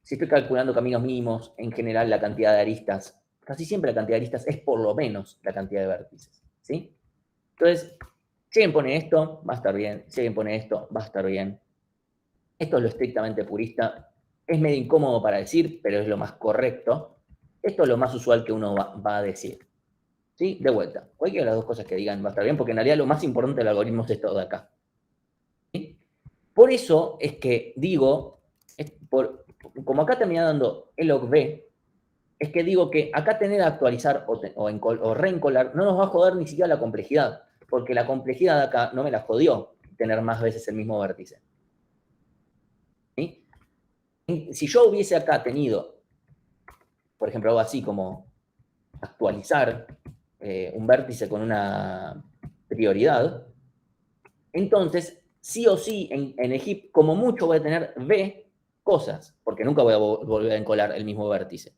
si estoy calculando caminos mínimos, en general la cantidad de aristas, casi siempre la cantidad de aristas es por lo menos la cantidad de vértices. ¿Sí? Entonces, si alguien pone esto, va a estar bien. Si alguien pone esto, va a estar bien. Esto es lo estrictamente purista. Es medio incómodo para decir, pero es lo más correcto. Esto es lo más usual que uno va a decir. ¿Sí? De vuelta. Cualquiera de las dos cosas que digan va a estar bien, porque en realidad lo más importante del algoritmo es esto de acá. ¿Sí? Por eso es que digo, como acá termina dando E log B, es que digo que acá tener que actualizar o reencolar no nos va a joder ni siquiera la complejidad, porque la complejidad de acá no me la jodió tener más veces el mismo vértice. ¿Sí? Si yo hubiese acá tenido, por ejemplo, algo así como actualizar un vértice con una prioridad, entonces sí o sí en el heap, como mucho voy a tener B cosas, porque nunca voy a volver a encolar el mismo vértice.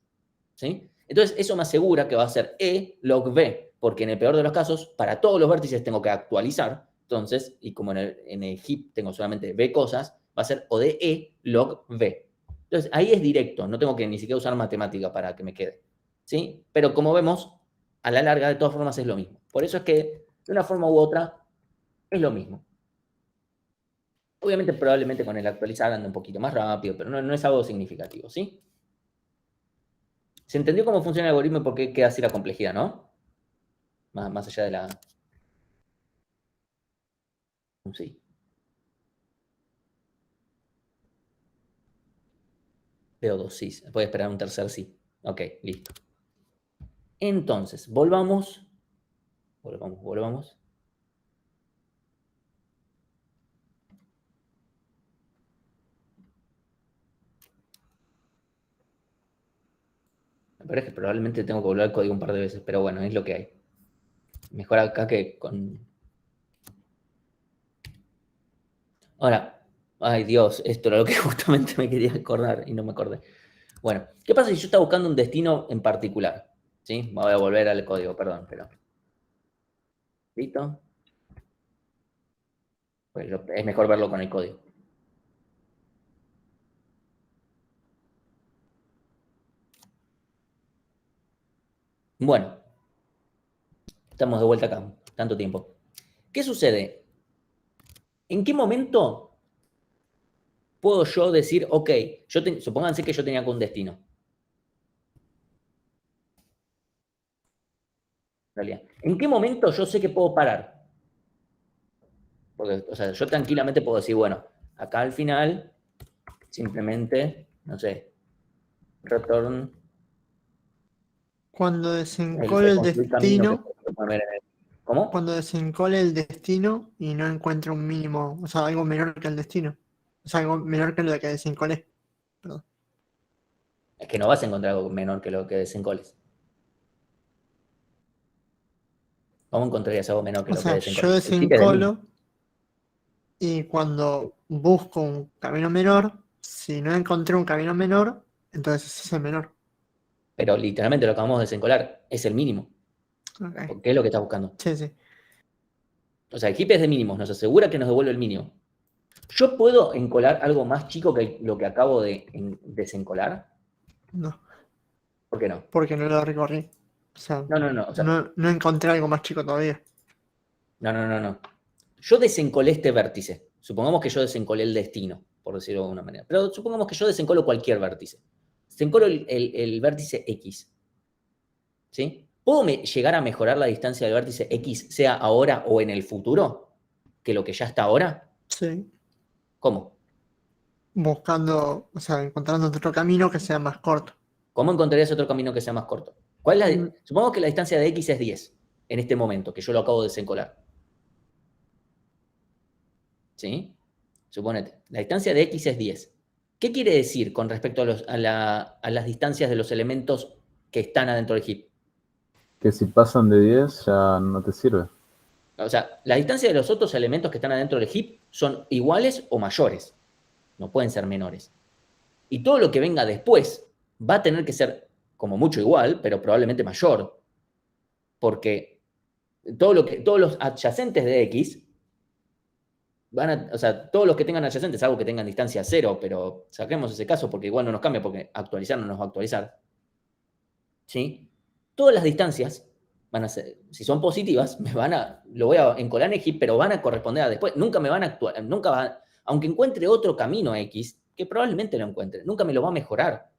¿Sí? Entonces, eso me asegura que va a ser E log B, porque en el peor de los casos, para todos los vértices tengo que actualizar. Entonces, y como en el heap tengo solamente B cosas, va a ser O de E log B. Entonces, ahí es directo, no tengo que ni siquiera usar matemática para que me quede. ¿Sí? Pero como vemos, a la larga, de todas formas, es lo mismo. Por eso es que, de una forma u otra, es lo mismo. Obviamente, probablemente con el actualizar anda un poquito más rápido, pero no es algo significativo, ¿sí? ¿Se entendió cómo funciona el algoritmo y por qué queda así la complejidad, no? Más allá de la... Sí. Veo 2 sí. Puede esperar un tercer sí. Ok, listo. Entonces, volvamos. La verdad es que probablemente tengo que volver al código un par de veces, pero bueno, es lo que hay. Mejor acá que con... Ahora, ay Dios, esto era lo que justamente me quería acordar y no me acordé. Bueno, ¿qué pasa si yo estaba buscando un destino en particular? ¿Sí? Voy a volver al código, perdón, pero... ¿Listo? Pues es mejor verlo con el código. Bueno, estamos de vuelta acá, tanto tiempo. ¿Qué sucede? ¿En qué momento puedo yo decir, ok, supónganse que yo tenía un destino? En realidad, ¿en qué momento yo sé que puedo parar? Porque, o sea, yo tranquilamente puedo decir, bueno, acá al final, simplemente, no sé, return Cuando el desencole el construir camino que destino, se puede ver en el... ¿Cómo? cuando desencole el destino y no encuentre un mínimo, o sea, algo menor que el destino. O sea, algo menor que lo que desencolé. Perdón. Es que no vas a encontrar algo menor que lo que desencoles. ¿Cómo encontrarías algo menor que O lo que sea, yo desencoles? El tip es de mí. desencolo y cuando busco un camino menor, si no encontré un camino menor, entonces ese es el menor. Pero literalmente lo que acabamos de desencolar es el mínimo. Ok. Porque es lo que estás buscando. Sí, sí. O sea, el heap es de mínimos, nos asegura que nos devuelve el mínimo. ¿Yo puedo encolar algo más chico que lo que acabo de desencolar? No, ¿Por qué no? porque no lo recorrí. O sea, No. O sea, no encontré algo más chico todavía. no. Yo desencolé este vértice. Supongamos que yo desencolé el destino, por decirlo de alguna manera. Pero supongamos que yo desencolo cualquier vértice. Desencolo el vértice X. ¿Sí? ¿Puedo llegar a mejorar la distancia del vértice X, sea ahora o en el futuro, que lo que ya está ahora? Sí. ¿Cómo? Buscando, o sea, encontrando otro camino que sea más corto. ¿Cómo encontrarías otro camino que sea más corto? Supongamos que la distancia de X es 10 en este momento, que yo lo acabo de desencolar. ¿Sí? Suponete, la distancia de X es 10. ¿Qué quiere decir con respecto a las distancias de los elementos que están adentro del heap? Que si pasan de 10 ya no te sirve. O sea, la distancia de los otros elementos que están adentro del heap son iguales o mayores. No pueden ser menores. Y todo lo que venga después va a tener que ser como mucho igual, pero probablemente mayor. Porque todos los adyacentes de X o sea, todos los que tengan adyacentes, algo que tengan distancia 0, pero saquemos ese caso porque igual no nos cambia, porque actualizar no nos va a actualizar. ¿Sí? Todas las distancias van a ser, si son positivas, lo voy a encolar en heap, pero van a corresponder a después. Nunca me van a actuar, aunque encuentre otro camino X, que probablemente lo encuentre, nunca me lo va a mejorar.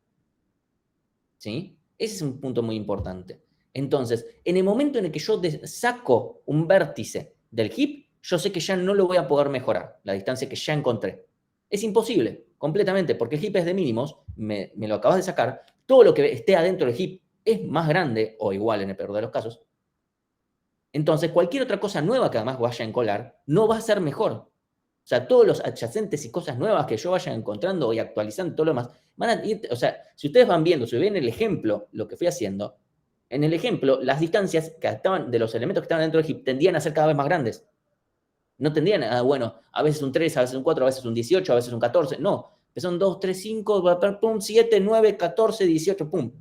¿Sí? Ese es un punto muy importante. Entonces, en el momento en el que yo saco un vértice del heap, yo sé que ya no lo voy a poder mejorar, la distancia que ya encontré. Es imposible, completamente, porque el heap es de mínimos, me lo acabas de sacar, todo lo que esté adentro del heap es más grande o igual en el peor de los casos. Entonces, cualquier otra cosa nueva que además vaya a encolar no va a ser mejor. O sea, todos los adyacentes y cosas nuevas que yo vaya encontrando y actualizando, todo lo demás, van a ir, o sea, si ustedes van viendo, si ven el ejemplo, lo que fui haciendo, en el ejemplo, las distancias que estaban de los elementos que estaban dentro del heap tendían a ser cada vez más grandes. No tendrían, bueno, a veces un 3, a veces un 4, a veces un 18, a veces un 14. No, son 2, 3, 5, pum, 7, 9, 14, 18, pum.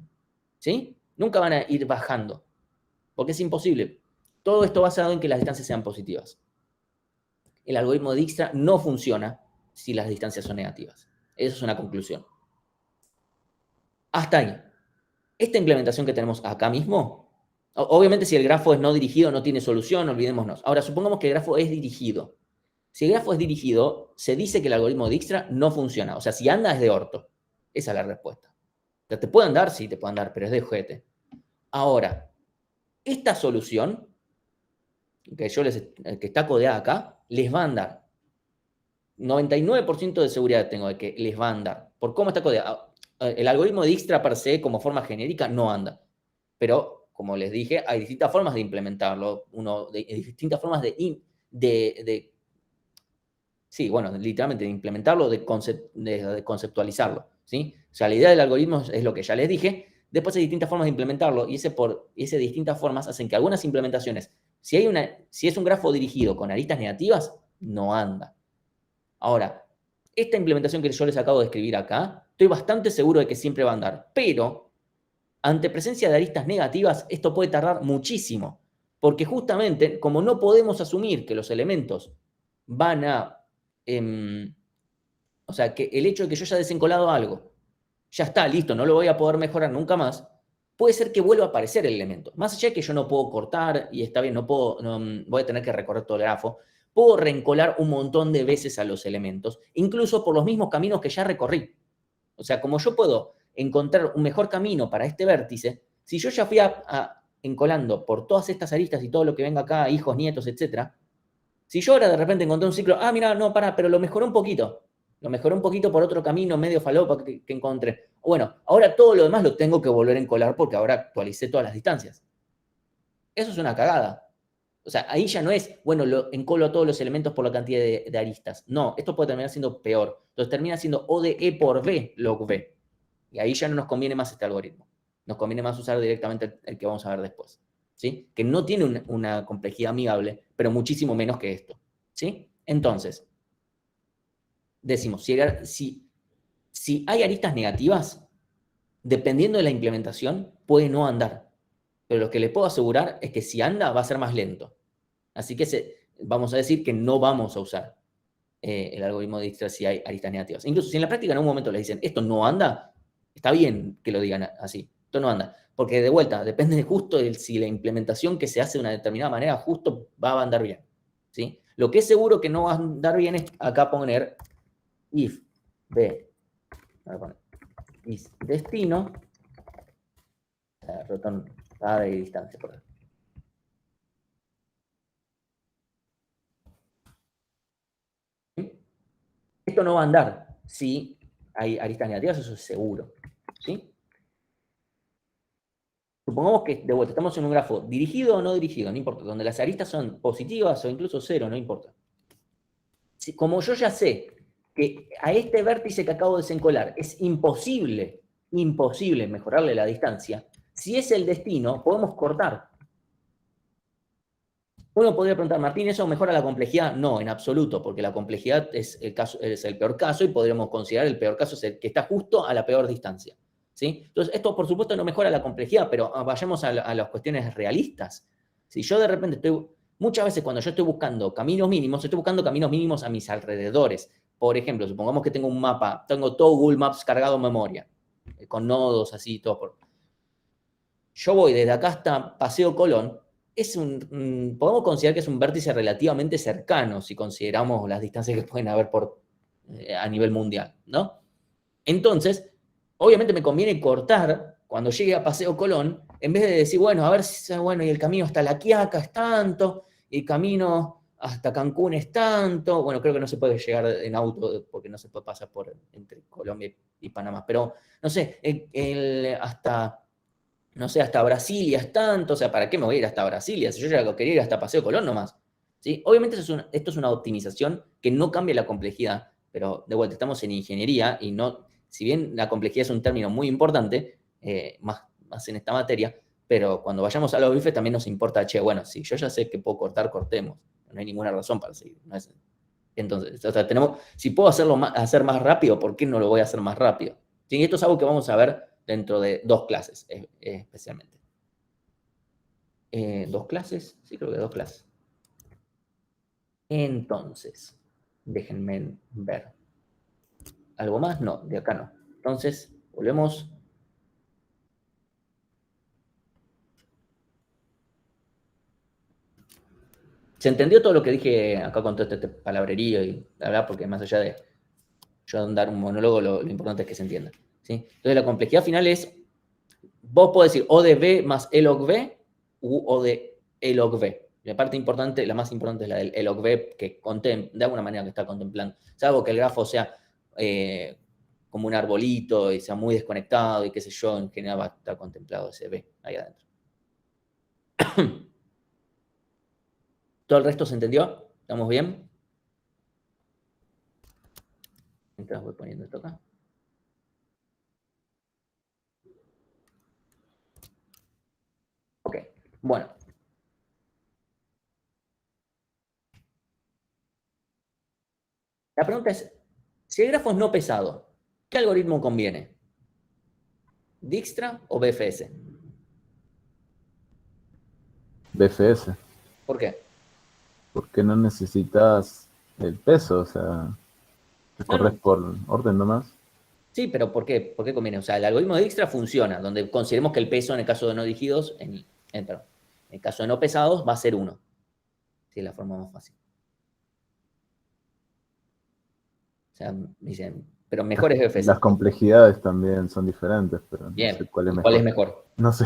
¿Sí? Nunca van a ir bajando, porque es imposible. Todo esto basado en que las distancias sean positivas. El algoritmo de Dijkstra no funciona si las distancias son negativas. Eso es una conclusión. Hasta ahí. Esta implementación que tenemos acá mismo, obviamente si el grafo es no dirigido no tiene solución, olvidémonos. Ahora, supongamos que el grafo es dirigido. Si el grafo es dirigido, se dice que el algoritmo de Dijkstra no funciona. O sea, si anda es de orto. Esa es la respuesta. O sea, ¿te pueden dar? Sí, te pueden dar, pero es de ojete. Ahora, esta solución, que está codeada acá, les va a dar 99% de seguridad tengo de que les va a andar. ¿Por cómo está codeado? El algoritmo de Dijkstra per se, como forma genérica, no anda. Pero, como les dije, hay distintas formas de implementarlo. Distintas formas sí, bueno, literalmente de implementarlo, de conceptualizarlo. ¿Sí? O sea, la idea del algoritmo es lo que ya les dije. Después hay distintas formas de implementarlo y esas distintas formas hacen que algunas implementaciones, si es un grafo dirigido con aristas negativas, no anda. Ahora, esta implementación que yo les acabo de escribir acá, estoy bastante seguro de que siempre va a andar, pero ante presencia de aristas negativas, esto puede tardar muchísimo, porque justamente, como no podemos asumir que los elementos van a... o sea, que el hecho de que yo haya desencolado algo, ya está, listo, no lo voy a poder mejorar nunca más, puede ser que vuelva a aparecer el elemento. Más allá de que yo no puedo cortar, y está bien, voy a tener que recorrer todo el grafo, puedo reencolar un montón de veces a los elementos, incluso por los mismos caminos que ya recorrí. O sea, como yo puedo encontrar un mejor camino para este vértice, si yo ya fui encolando por todas estas aristas y todo lo que venga acá, hijos, nietos, etc., si yo ahora de repente encontré un ciclo, mira, no, pero lo mejoré un poquito. Lo mejoré un poquito por otro camino medio falopa que encontré. Bueno, ahora todo lo demás lo tengo que volver a encolar porque ahora actualicé todas las distancias. Eso es una cagada. O sea, ahí ya no es, bueno, encolo a todos los elementos por la cantidad de aristas. No, esto puede terminar siendo peor. Entonces termina siendo O de E por B log B. Y ahí ya no nos conviene más este algoritmo. Nos conviene más usar directamente el que vamos a ver después. ¿Sí? Que no tiene una complejidad amigable, pero muchísimo menos que esto. ¿Sí? Entonces, decimos, si hay aristas negativas, dependiendo de la implementación, puede no andar. Pero lo que les puedo asegurar es que si anda, va a ser más lento. Así que vamos a decir que no vamos a usar el algoritmo de Dijkstra si hay aristas negativas. Incluso si en la práctica en un momento les dicen, esto no anda, está bien que lo digan así, esto no anda. Porque de vuelta, depende justo de si la implementación que se hace de una determinada manera justo va a andar bien. ¿Sí? Lo que es seguro que no va a andar bien es acá poner if b, is destino, retorno a de distancia, por ejemplo. Esto no va a andar si hay aristas negativas, eso es seguro. ¿Sí? Supongamos que, de vuelta, estamos en un grafo dirigido o no dirigido, no importa, donde las aristas son positivas o incluso cero, no importa. Como yo ya sé que a este vértice que acabo de desencolar es imposible mejorarle la distancia, si es el destino, podemos cortar. Uno podría preguntar, Martín, ¿eso mejora la complejidad? No, en absoluto, porque la complejidad es el peor caso y podríamos considerar el peor caso es el que está justo a la peor distancia. ¿Sí? Entonces, esto por supuesto no mejora la complejidad, pero vayamos a las cuestiones realistas. Si yo de repente muchas veces cuando yo estoy buscando caminos mínimos a mis alrededores. Por ejemplo, supongamos que tengo un mapa, tengo todo Google Maps cargado en memoria, con nodos así, todo. Yo voy desde acá hasta Paseo Colón, podemos considerar que es un vértice relativamente cercano, si consideramos las distancias que pueden haber a nivel mundial, ¿no? Entonces, obviamente me conviene cortar cuando llegue a Paseo Colón, en vez de decir, bueno, a ver si, bueno, y el camino hasta La Quiaca es tanto, y el camino hasta Cancún es tanto, bueno, creo que no se puede llegar en auto porque no se puede pasar entre Colombia y Panamá, pero, no sé, hasta Brasilia es tanto, o sea, ¿para qué me voy a ir hasta Brasilia? Si yo ya quería ir hasta Paseo Colón nomás, ¿sí? Obviamente esto es una optimización que no cambia la complejidad, pero de vuelta, estamos en ingeniería y no, si bien la complejidad es un término muy importante, más en esta materia, pero cuando vayamos a los bifes también nos importa, che, bueno, si yo ya sé que puedo cortar, cortemos. No hay ninguna razón para seguir. Entonces, o sea, si puedo hacer más rápido, ¿por qué no lo voy a hacer más rápido? ¿Sí? Y esto es algo que vamos a ver dentro de 2 clases, especialmente. 2 clases, sí, creo que 2 clases. Entonces, déjenme ver. ¿Algo más? No, de acá no. Entonces, volvemos. ¿Se entendió todo lo que dije acá con todo este palabrerío y bla, bla? Porque más allá de yo dar un monólogo, lo importante es que se entienda, ¿sí? Entonces, la complejidad final es, vos podés decir O de B más E log B u O de E log B. La parte importante, la más importante es la del E log B, que de alguna manera que está contemplando. Salvo que el grafo sea como un arbolito y sea muy desconectado y qué sé yo, en general va a estar contemplado ese B ahí adentro. ¿Todo el resto se entendió? ¿Estamos bien? Mientras voy poniendo esto acá. Ok, bueno. La pregunta es, si el grafo es no pesado, ¿qué algoritmo conviene? ¿Dijkstra o BFS? BFS, ¿Por qué? porque no necesitas el peso, o sea, te corres no. por orden nomás. Sí, pero ¿por qué? ¿Por qué conviene? O sea, el algoritmo de Dijkstra funciona, donde consideremos que el peso en el caso de no dirigidos, en el caso de no pesados, va a ser 1. Sí, es la forma más fácil. O sea, dicen, pero mejor es BFS. Las complejidades también son diferentes, pero Bien. no sé cuál es mejor. ¿Cuál es mejor? No sé.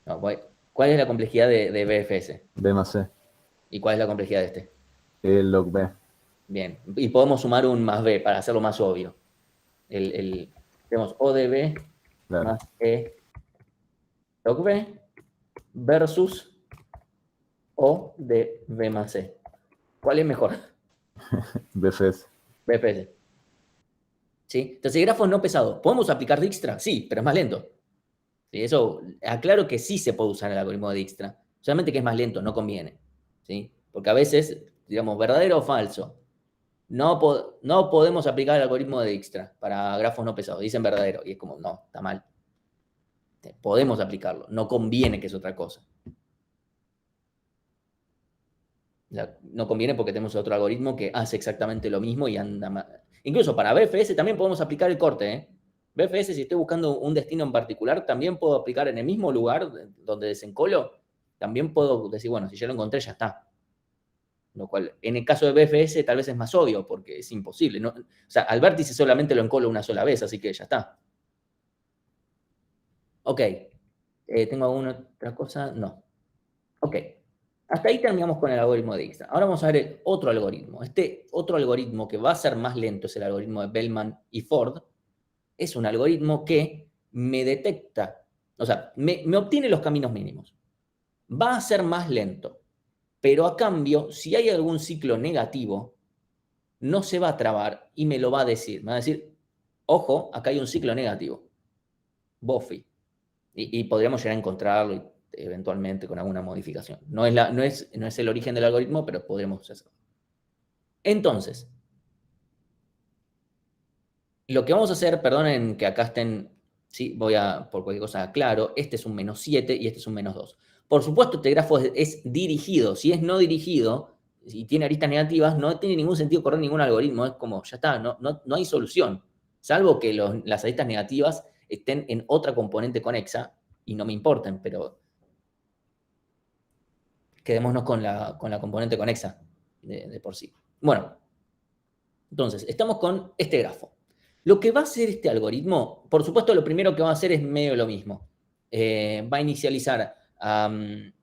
No, ¿cuál es la complejidad de BFS? B más C. ¿Y cuál es la complejidad de este? E log B. Bien. Y podemos sumar un más B para hacerlo más obvio. Tenemos O de B Claro. más E log B versus O de B más C. ¿Cuál es mejor? BFS. BFS. ¿Sí? Entonces, el grafo es no pesado. ¿Podemos aplicar Dijkstra? Sí, pero es más lento. ¿Sí? Eso, aclaro que sí se puede usar el algoritmo de Dijkstra. Solamente que es más lento, no conviene. ¿Sí? Porque a veces, digamos, verdadero o falso. No podemos aplicar el algoritmo de Dijkstra para grafos no pesados. Dicen verdadero. Y es como, no, está mal. Podemos aplicarlo. No conviene, que es otra cosa. No conviene porque tenemos otro algoritmo que hace exactamente lo mismo y anda más. Incluso para BFS también podemos aplicar el corte, ¿eh? BFS, si estoy buscando un destino en particular, también puedo aplicar en el mismo lugar donde desencolo, también puedo decir, bueno, si ya lo encontré, ya está. Lo cual, en el caso de BFS, tal vez es más obvio, porque es imposible, ¿no? O sea, al vértice solamente lo encolo una sola vez, así que ya está. Ok. ¿Tengo alguna otra cosa? No. Ok. Hasta ahí terminamos con el algoritmo de Dijkstra. Ahora vamos a ver el otro algoritmo. Este otro algoritmo que va a ser más lento es el algoritmo de Bellman y Ford. Es un algoritmo que me detecta, o sea, me obtiene los caminos mínimos. Va a ser más lento, pero a cambio, si hay algún ciclo negativo, no se va a trabar y me lo va a decir. Me va a decir, ojo, acá hay un ciclo negativo. Buffy. Y podríamos llegar a encontrarlo eventualmente con alguna modificación. No es el origen del algoritmo, pero podremos hacerlo. Entonces, lo que vamos a hacer, perdonen que acá estén, sí, voy a, por cualquier cosa, claro, este es un -7 y este es un -2. Por supuesto, este grafo es dirigido. Si es no dirigido y tiene aristas negativas, no tiene ningún sentido correr ningún algoritmo. Es como, ya está, no hay solución. Salvo que las aristas negativas estén en otra componente conexa y no me importen, pero quedémonos con la componente conexa de por sí. Bueno, entonces, estamos con este grafo. Lo que va a hacer este algoritmo, por supuesto, lo primero que va a hacer es medio lo mismo. Va a inicializar al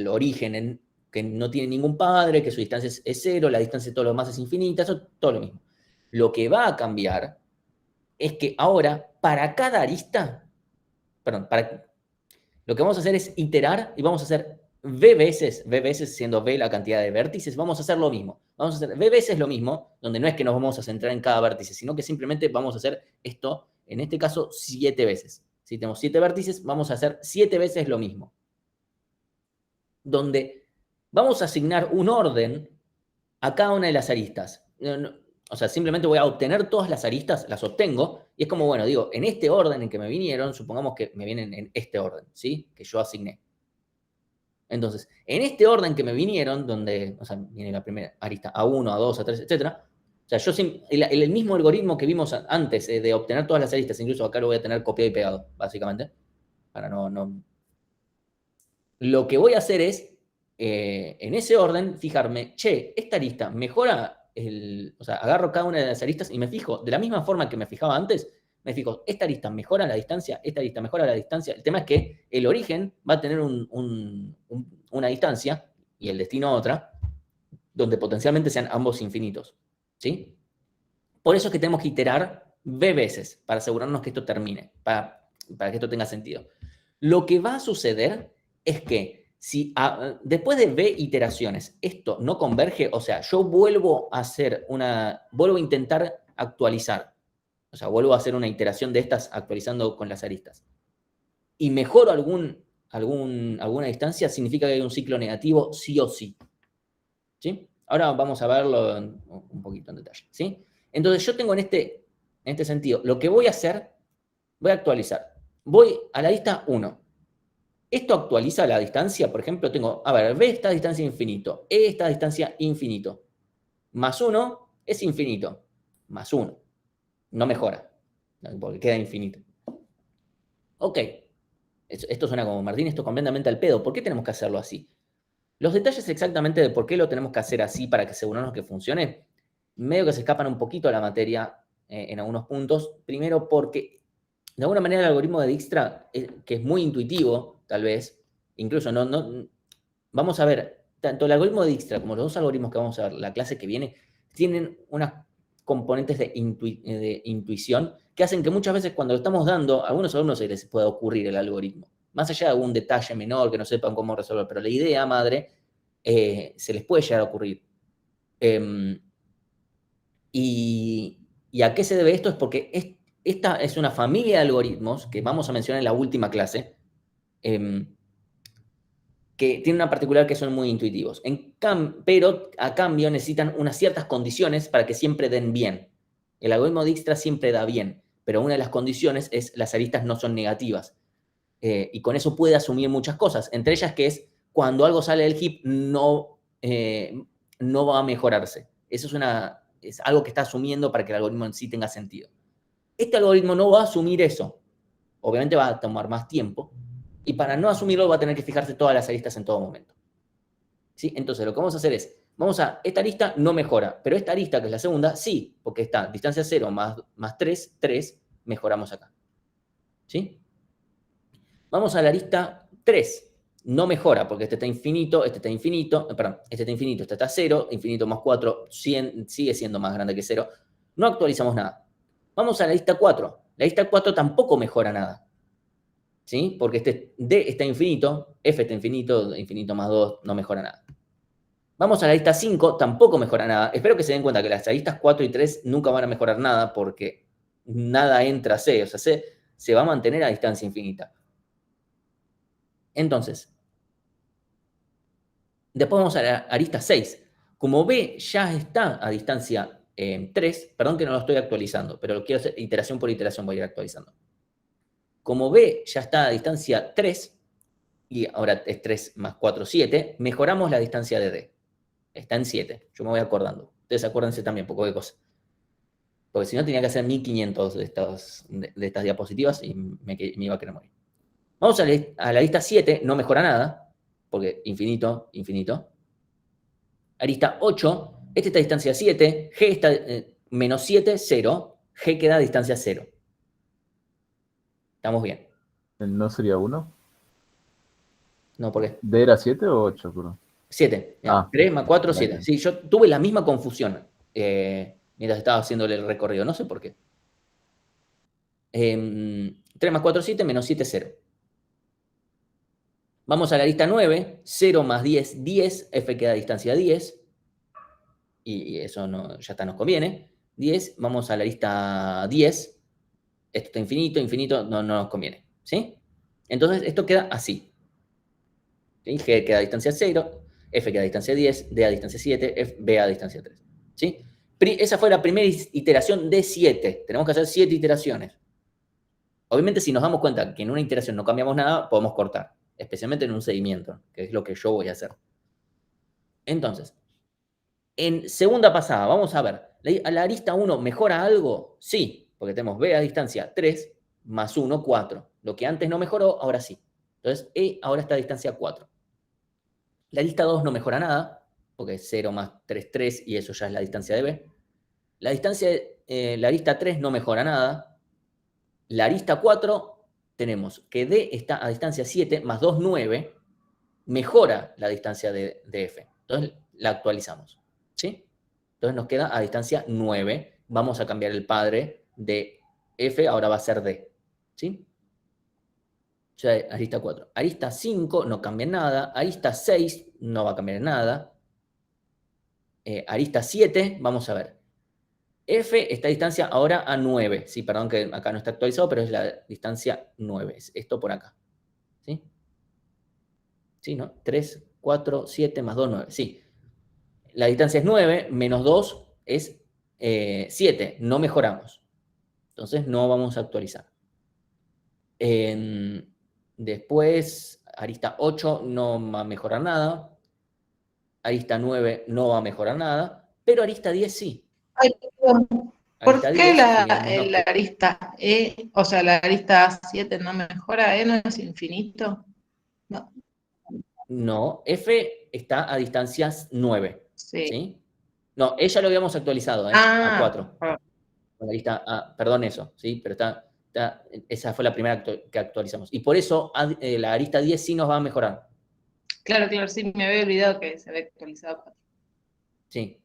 origen que no tiene ningún padre, que su distancia es 0, la distancia de todo lo demás es infinita, eso todo lo mismo. Lo que va a cambiar es que ahora, para cada arista, perdón, lo que vamos a hacer es iterar y vamos a hacer V veces siendo V la cantidad de vértices, vamos a hacer lo mismo. Vamos a hacer V veces lo mismo, donde no es que nos vamos a centrar en cada vértice, sino que simplemente vamos a hacer esto, en este caso, 7 veces. Si tenemos 7 vértices, vamos a hacer 7 veces lo mismo. Donde vamos a asignar un orden a cada una de las aristas. O sea, simplemente voy a obtener todas las aristas, las obtengo, y es como, bueno, digo, en este orden en que me vinieron, supongamos que me vienen en este orden, ¿sí? Que yo asigné. Entonces, en este orden que me vinieron, donde, o sea, viene la primera arista A1, A2, A3, etc. O sea, yo el mismo algoritmo que vimos antes de obtener todas las aristas, incluso acá lo voy a tener copiado y pegado, básicamente, para no... Lo que voy a hacer es, en ese orden, fijarme, che, esta arista mejora o sea, agarro cada una de las aristas y me fijo, de la misma forma que me fijaba antes, me fijo, esta arista mejora la distancia, esta arista mejora la distancia. El tema es que el origen va a tener una distancia y el destino otra, donde potencialmente sean ambos infinitos, ¿sí? Por eso es que tenemos que iterar b veces para asegurarnos que esto termine, para que esto tenga sentido. Lo que va a suceder es que si después de b iteraciones esto no converge, o sea, yo vuelvo a intentar actualizar, o sea, vuelvo a hacer una iteración de estas actualizando con las aristas, y mejoro alguna distancia, significa que hay un ciclo negativo sí o sí. ¿Sí? Ahora vamos a verlo un poquito en detalle, ¿sí? Entonces yo tengo en este sentido, lo que voy a hacer, voy a actualizar. Voy a la lista 1. Esto actualiza la distancia, por ejemplo, tengo, a ver, B está a distancia infinito, E está a distancia infinito, más 1 es infinito, más 1, no mejora, porque queda infinito. Ok, esto suena como, Martín, esto es completamente al pedo, ¿por qué tenemos que hacerlo así? Los detalles exactamente de por qué lo tenemos que hacer así para que asegurarnos que funcione, medio que se escapan un poquito a la materia en algunos puntos. Primero porque, de alguna manera, el algoritmo de Dijkstra, que es muy intuitivo, tal vez, incluso vamos a ver, tanto el algoritmo de Dijkstra como los dos algoritmos que vamos a ver la clase que viene, tienen unas componentes de intuición que hacen que muchas veces cuando lo estamos dando, a algunos alumnos se les pueda ocurrir el algoritmo. Más allá de algún detalle menor que no sepan cómo resolver, pero la idea madre se les puede llegar a ocurrir. ¿Y a qué se debe esto? Es porque esta es una familia de algoritmos que vamos a mencionar en la última clase, que tienen una particular que son muy intuitivos. Pero a cambio necesitan unas ciertas condiciones para que siempre den bien. El algoritmo de Dijkstra siempre da bien, pero una de las condiciones es las aristas no son negativas. Y con eso puede asumir muchas cosas, entre ellas que es cuando algo sale del heap no va a mejorarse. Eso es algo que está asumiendo para que el algoritmo en sí tenga sentido. Este algoritmo no va a asumir eso. Obviamente va a tomar más tiempo. Y para no asumirlo va a tener que fijarse todas las aristas en todo momento. ¿Sí? Entonces lo que vamos a hacer es, esta arista no mejora, pero esta arista, que es la segunda, sí, porque está distancia 0 más 3, 3, mejoramos acá. ¿Sí? Vamos a la arista 3. No mejora, porque este está infinito, este está infinito, este está 0, infinito más 4, 100, sigue siendo más grande que 0. No actualizamos nada. Vamos a la lista 4. La lista 4 tampoco mejora nada. ¿Sí? Porque este D está infinito, F está infinito, infinito más 2, no mejora nada. Vamos a la lista 5, tampoco mejora nada. Espero que se den cuenta que las aristas 4 y 3 nunca van a mejorar nada porque nada entra a C, o sea, C se va a mantener a distancia infinita. Entonces, después vamos a la arista 6. Como B ya está a distancia 3, perdón que no lo estoy actualizando, pero lo quiero hacer iteración por iteración, voy a ir actualizando. Como B ya está a distancia 3, y ahora es 3 más 4, 7, mejoramos la distancia de D. Está en 7, yo me voy acordando. Ustedes acuérdense también, poco de cosas. Porque si no tenía que hacer 1500 de estas diapositivas y me iba a querer morir. Vamos a la lista 7, no mejora nada, porque infinito, infinito. Arista 8, este está a distancia 7, G está menos 7, 0, G queda a distancia 0. Estamos bien. ¿No sería 1? No, ¿por qué? ¿D era 7 o 8, creo? 7. 3 más 4, 7. Bien. Sí, yo tuve la misma confusión mientras estaba haciéndole el recorrido, no sé por qué. 3 más 4, 7, menos 7, 0. Vamos a la lista 9, 0 más 10, 10, F queda a distancia 10, y eso ya está, nos conviene. 10, vamos a la lista 10, esto está infinito, infinito, no nos conviene, ¿sí? Entonces esto queda así. ¿Sí? G queda a distancia 0, F queda a distancia 10, D a distancia 7, B a distancia 3. ¿Sí? Esa fue la primera iteración de 7. Tenemos que hacer 7 iteraciones. Obviamente, si nos damos cuenta que en una iteración no cambiamos nada, podemos cortar, especialmente en un seguimiento, que es lo que yo voy a hacer. Entonces, en segunda pasada, vamos a ver, ¿la arista 1 mejora algo? Sí, porque tenemos B a distancia 3 más 1, 4. Lo que antes no mejoró, ahora sí. Entonces, E ahora está a distancia 4. La arista 2 no mejora nada, porque es 0 más 3, 3, y eso ya es la distancia de B. La arista 3 no mejora nada. La arista 4, tenemos que D está a distancia 7 más 2, 9, mejora la distancia de F. Entonces, la actualizamos. ¿Sí? Entonces nos queda a distancia 9. Vamos a cambiar el padre de F, ahora va a ser D. ¿Sí? Ya arista 4. Arista 5 no cambia nada. Arista 6 no va a cambiar nada. Arista 7, vamos a ver. F está a distancia ahora a 9. Sí, perdón que acá no está actualizado, pero es la distancia 9. Es esto por acá. ¿Sí? ¿Sí, no? 3, 4, 7 más 2, 9. Sí. La distancia es 9, menos 2 es 7. No mejoramos. Entonces no vamos a actualizar. Después, arista 8 no va a mejorar nada. Arista 9 no va a mejorar nada. Pero arista 10 sí. Ay, perdón. ¿Por Arista qué 10, la fijémonos que- arista E, o sea, la arista 7 no mejora? ¿E no es infinito? No, No, F está a distancias 9. sí. ¿Sí? No, ella lo habíamos actualizado, a Ah, 4. perdón. La arista, perdón eso, ¿sí? Pero esa fue la primera que actualizamos. Y por eso la arista 10 sí nos va a mejorar. Claro, sí, me había olvidado que se había actualizado 4. Sí.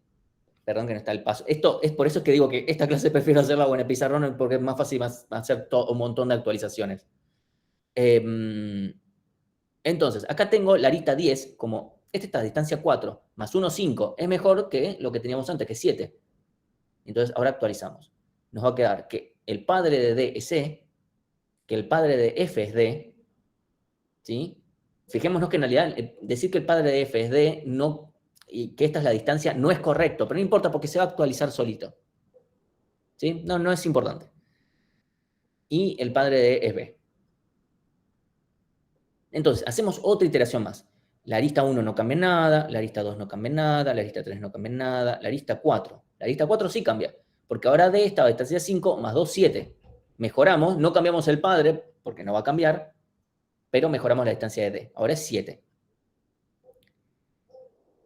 Perdón que no está el paso. Esto es por eso que digo que esta clase prefiero hacerla en el pizarrón porque es más fácil hacer un montón de actualizaciones. Entonces, acá tengo la arista 10 como, esta está a distancia 4, más 1, 5. Es mejor que lo que teníamos antes, que es 7. Entonces, ahora actualizamos. Nos va a quedar que el padre de D es E, que el padre de F es D, ¿sí? Fijémonos que en realidad decir que el padre de F es D no, y que esta es la distancia no es correcto, pero no importa porque se va a actualizar solito. ¿Sí? No es importante. Y el padre de E es B. Entonces, hacemos otra iteración más. La arista 1 no cambia nada, la arista 2 no cambia nada, la arista 3 no cambia nada, la arista 4. La arista 4 sí cambia, porque ahora D está a distancia 5 más 2, 7. Mejoramos, no cambiamos el padre, porque no va a cambiar, pero mejoramos la distancia de D. Ahora es 7.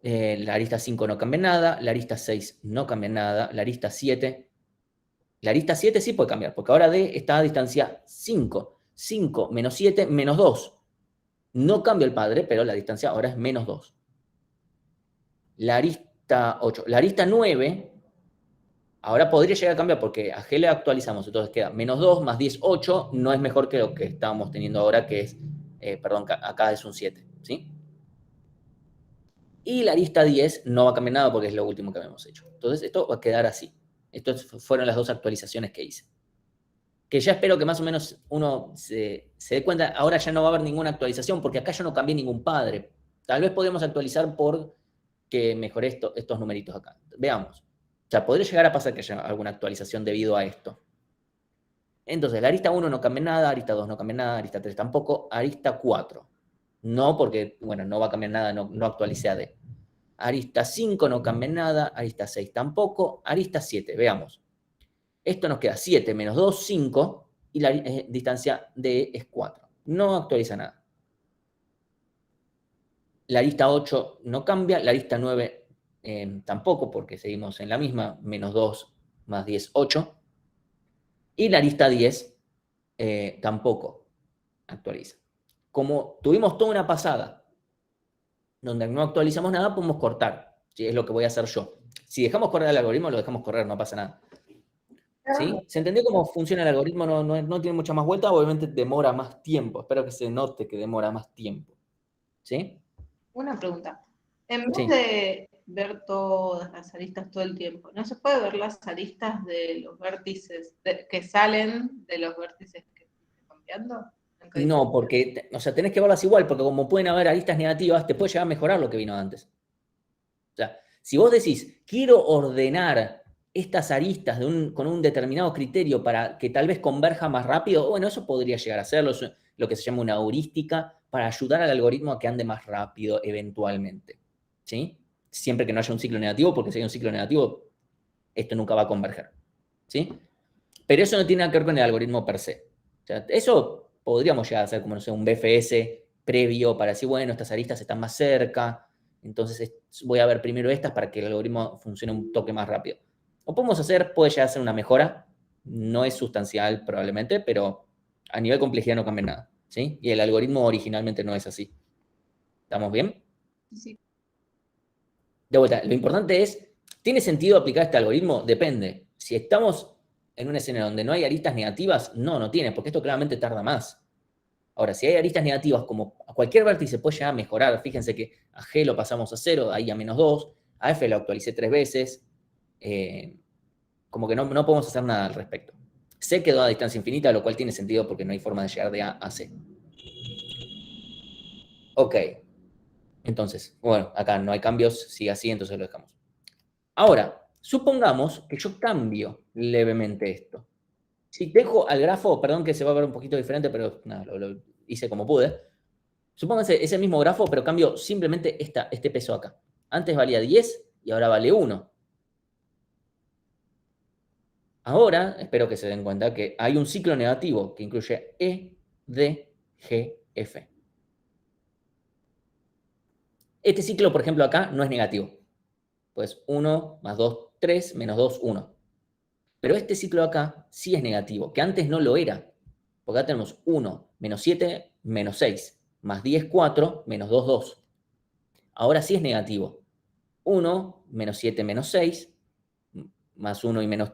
La arista 5 no cambia nada, la arista 6 no cambia nada, la arista 7. La arista 7 sí puede cambiar, porque ahora D está a distancia 5. 5 menos 7 menos 2. No cambia el padre, pero la distancia ahora es menos 2. La arista 8. La arista 9, ahora podría llegar a cambiar porque a G le actualizamos, entonces queda menos 2 más 10, 8, no es mejor que lo que estábamos teniendo ahora, que es, acá es un 7, ¿sí? Y la arista 10 no va a cambiar nada porque es lo último que habíamos hecho. Entonces esto va a quedar así. Estas fueron las dos actualizaciones que hice. Que ya espero que más o menos uno se dé cuenta, ahora ya no va a haber ninguna actualización, porque acá yo no cambié ningún padre. Tal vez podríamos actualizar por que mejoré estos numeritos acá. Veamos. O sea, podría llegar a pasar que haya alguna actualización debido a esto. Entonces, la arista 1 no cambia nada, arista 2 no cambia nada, arista 3 tampoco, arista 4. No, porque, bueno, no va a cambiar nada, no actualicé a D. Arista 5 no cambia nada, arista 6 tampoco, arista 7, veamos. Esto nos queda 7 menos 2, 5, y la distancia de es 4. No actualiza nada. La arista 8 no cambia, la arista 9 tampoco, porque seguimos en la misma, menos 2 más 10, 8. Y la arista 10 tampoco actualiza. Como tuvimos toda una pasada donde no actualizamos nada, podemos cortar. ¿Sí? Es lo que voy a hacer yo. Si dejamos correr el algoritmo, lo dejamos correr, no pasa nada. ¿Sí? ¿Se entendió cómo funciona el algoritmo? No tiene mucha más vuelta, obviamente demora más tiempo. Espero que se note que demora más tiempo. ¿Sí? Una pregunta. En vez Sí. de ver todas las aristas todo el tiempo, ¿no se puede ver las aristas de los vértices que salen de los vértices que están cambiando? No, porque, o sea, tenés que verlas igual, porque como pueden haber aristas negativas, te puede llegar a mejorar lo que vino antes. O sea, si vos decís, quiero ordenar estas aristas con un determinado criterio para que tal vez converja más rápido, bueno, eso podría llegar a ser lo que se llama una heurística para ayudar al algoritmo a que ande más rápido eventualmente. ¿Sí? Siempre que no haya un ciclo negativo, porque si hay un ciclo negativo, esto nunca va a converger. ¿Sí? Pero eso no tiene nada que ver con el algoritmo per se. O sea, eso podríamos llegar a hacer como, no sé, un BFS previo para decir, bueno, estas aristas están más cerca, entonces voy a ver primero estas para que el algoritmo funcione un toque más rápido. O podemos hacer, puede llegar a ser una mejora, no es sustancial probablemente, pero a nivel complejidad no cambia nada, ¿sí? Y el algoritmo originalmente no es así. ¿Estamos bien? Sí. De vuelta, lo importante es, ¿tiene sentido aplicar este algoritmo? Depende. Si estamos en un escenario donde no hay aristas negativas, no tiene, porque esto claramente tarda más. Ahora, si hay aristas negativas, como a cualquier vértice puede llegar a mejorar, fíjense que a G lo pasamos a 0, ahí a -2, a F lo actualicé 3 veces, como que no podemos hacer nada al respecto. C quedó a distancia infinita, lo cual tiene sentido porque no hay forma de llegar de A a C. Ok. Entonces, bueno, acá no hay cambios, sigue así, entonces lo dejamos. Ahora, supongamos que yo cambio levemente esto. Si dejo al grafo, perdón que se va a ver un poquito diferente, pero nada, lo hice como pude. Supónganse ese mismo grafo, pero cambio simplemente este peso acá. Antes valía 10 y ahora vale 1. Ahora, espero que se den cuenta que hay un ciclo negativo que incluye E, D, G, F. Este ciclo, por ejemplo, acá no es negativo. Pues 1 más 2, 3, menos 2, 1. Pero este ciclo acá sí es negativo, que antes no lo era. Porque acá tenemos 1, menos 7, menos 6, más 10, 4, menos 2, 2. Ahora sí es negativo. 1, menos 7, menos 6, más 1 y menos...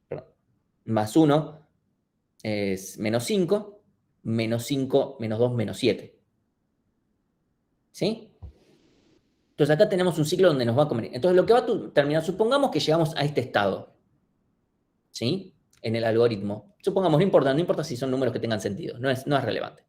Perdón, más 1 es menos 5, menos 5, menos 2, menos 7. ¿Sí? Entonces acá tenemos un ciclo donde nos va a convenir. Entonces lo que va a terminar, supongamos que llegamos a este estado. ¿Sí? En el algoritmo. Supongamos, no importa si son números que tengan sentido, no es relevante.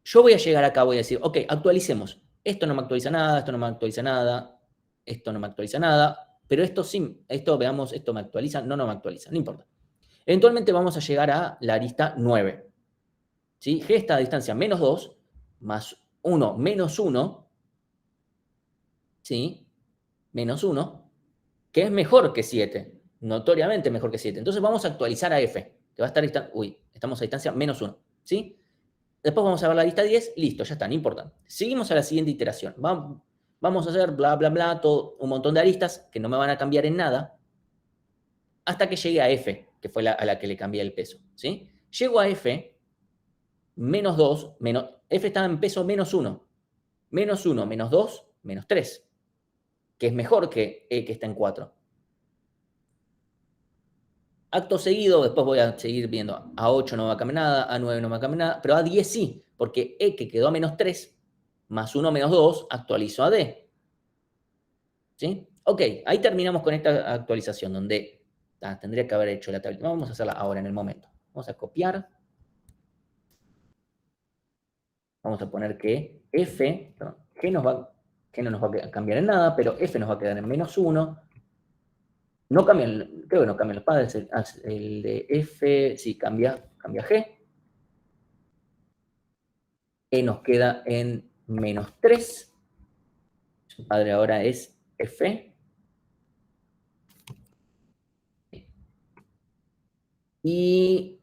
Yo voy a llegar acá, voy a decir, ok, actualicemos. Esto no me actualiza nada, esto no me actualiza nada, esto no me actualiza nada, pero esto sí, veamos, esto me actualiza, no me actualiza, no importa. Eventualmente vamos a llegar a la arista 9. ¿Sí? G está a distancia menos 2, más 1, menos 1, ¿sí? Menos 1, que es mejor que 7, notoriamente mejor que 7. Entonces vamos a actualizar a F, que va a estar estamos a distancia menos 1, ¿sí? Después vamos a ver la lista 10, listo, ya está, no importa. Seguimos a la siguiente iteración. Vamos a hacer bla, bla, bla, todo, un montón de aristas que no me van a cambiar en nada, hasta que llegue a F, que fue a la que le cambié el peso, ¿sí? Llego a F, menos 2, F está en peso menos 1. Menos 1, menos 2, menos 3. Que es mejor que E, que está en 4. Acto seguido, después voy a seguir viendo, a 8 no va a cambiar nada, a 9 no va a cambiar nada, pero a 10 sí, porque E, que quedó a menos 3, más 1 menos 2, actualizo a D. ¿Sí? Ok, ahí terminamos con esta actualización, donde tendría que haber hecho la tabla. Vamos a hacerla ahora, en el momento. Vamos a copiar. Vamos a poner que F, perdón, G no nos va a cambiar en nada, pero F nos va a quedar en menos 1. No cambian, creo que no cambian los padres. El de F, sí, cambia G. E nos queda en menos 3. Su padre ahora es F. Y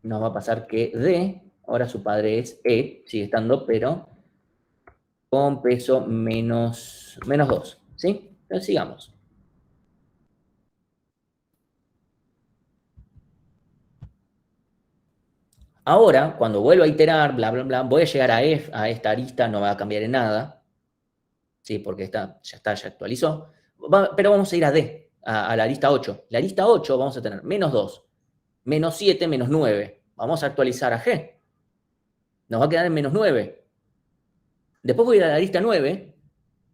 nos va a pasar que D, ahora su padre es E, sigue estando, pero con peso menos 2. ¿Sí? Entonces sigamos. Ahora, cuando vuelvo a iterar, bla, bla, bla, voy a llegar a F, a esta arista, no va a cambiar en nada. ¿Sí? Porque ya actualizó. Pero vamos a ir a D, a la arista 8. La arista 8 vamos a tener menos 2, menos 7, menos 9. Vamos a actualizar a G. Nos va a quedar en menos 9. Después voy a ir a la arista 9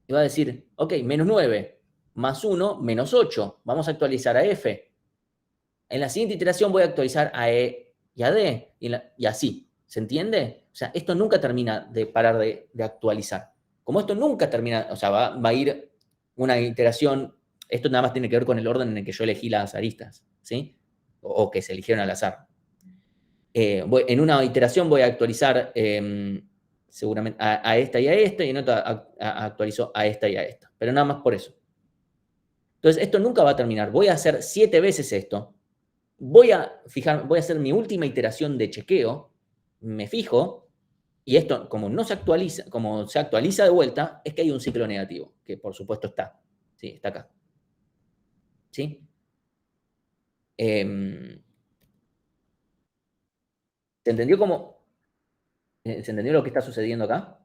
y va a decir, ok, menos 9, más 1, menos 8. Vamos a actualizar a F. En la siguiente iteración voy a actualizar a E y a D, y así. ¿Se entiende? O sea, esto nunca termina de parar de actualizar. Como esto nunca termina, o sea, va a ir una iteración, esto nada más tiene que ver con el orden en el que yo elegí las aristas, ¿sí? O que se eligieron al azar. En una iteración voy a actualizar seguramente a esta y a esta, y en otra actualizo a esta y a esta. Pero nada más por eso. Entonces, esto nunca va a terminar. Voy a hacer 7 veces esto. Voy a hacer mi última iteración de chequeo, me fijo, y esto, como se actualiza de vuelta, es que hay un ciclo negativo, que por supuesto está. Sí, está acá. ¿Sí? ¿Se entendió ¿se entendió lo que está sucediendo acá?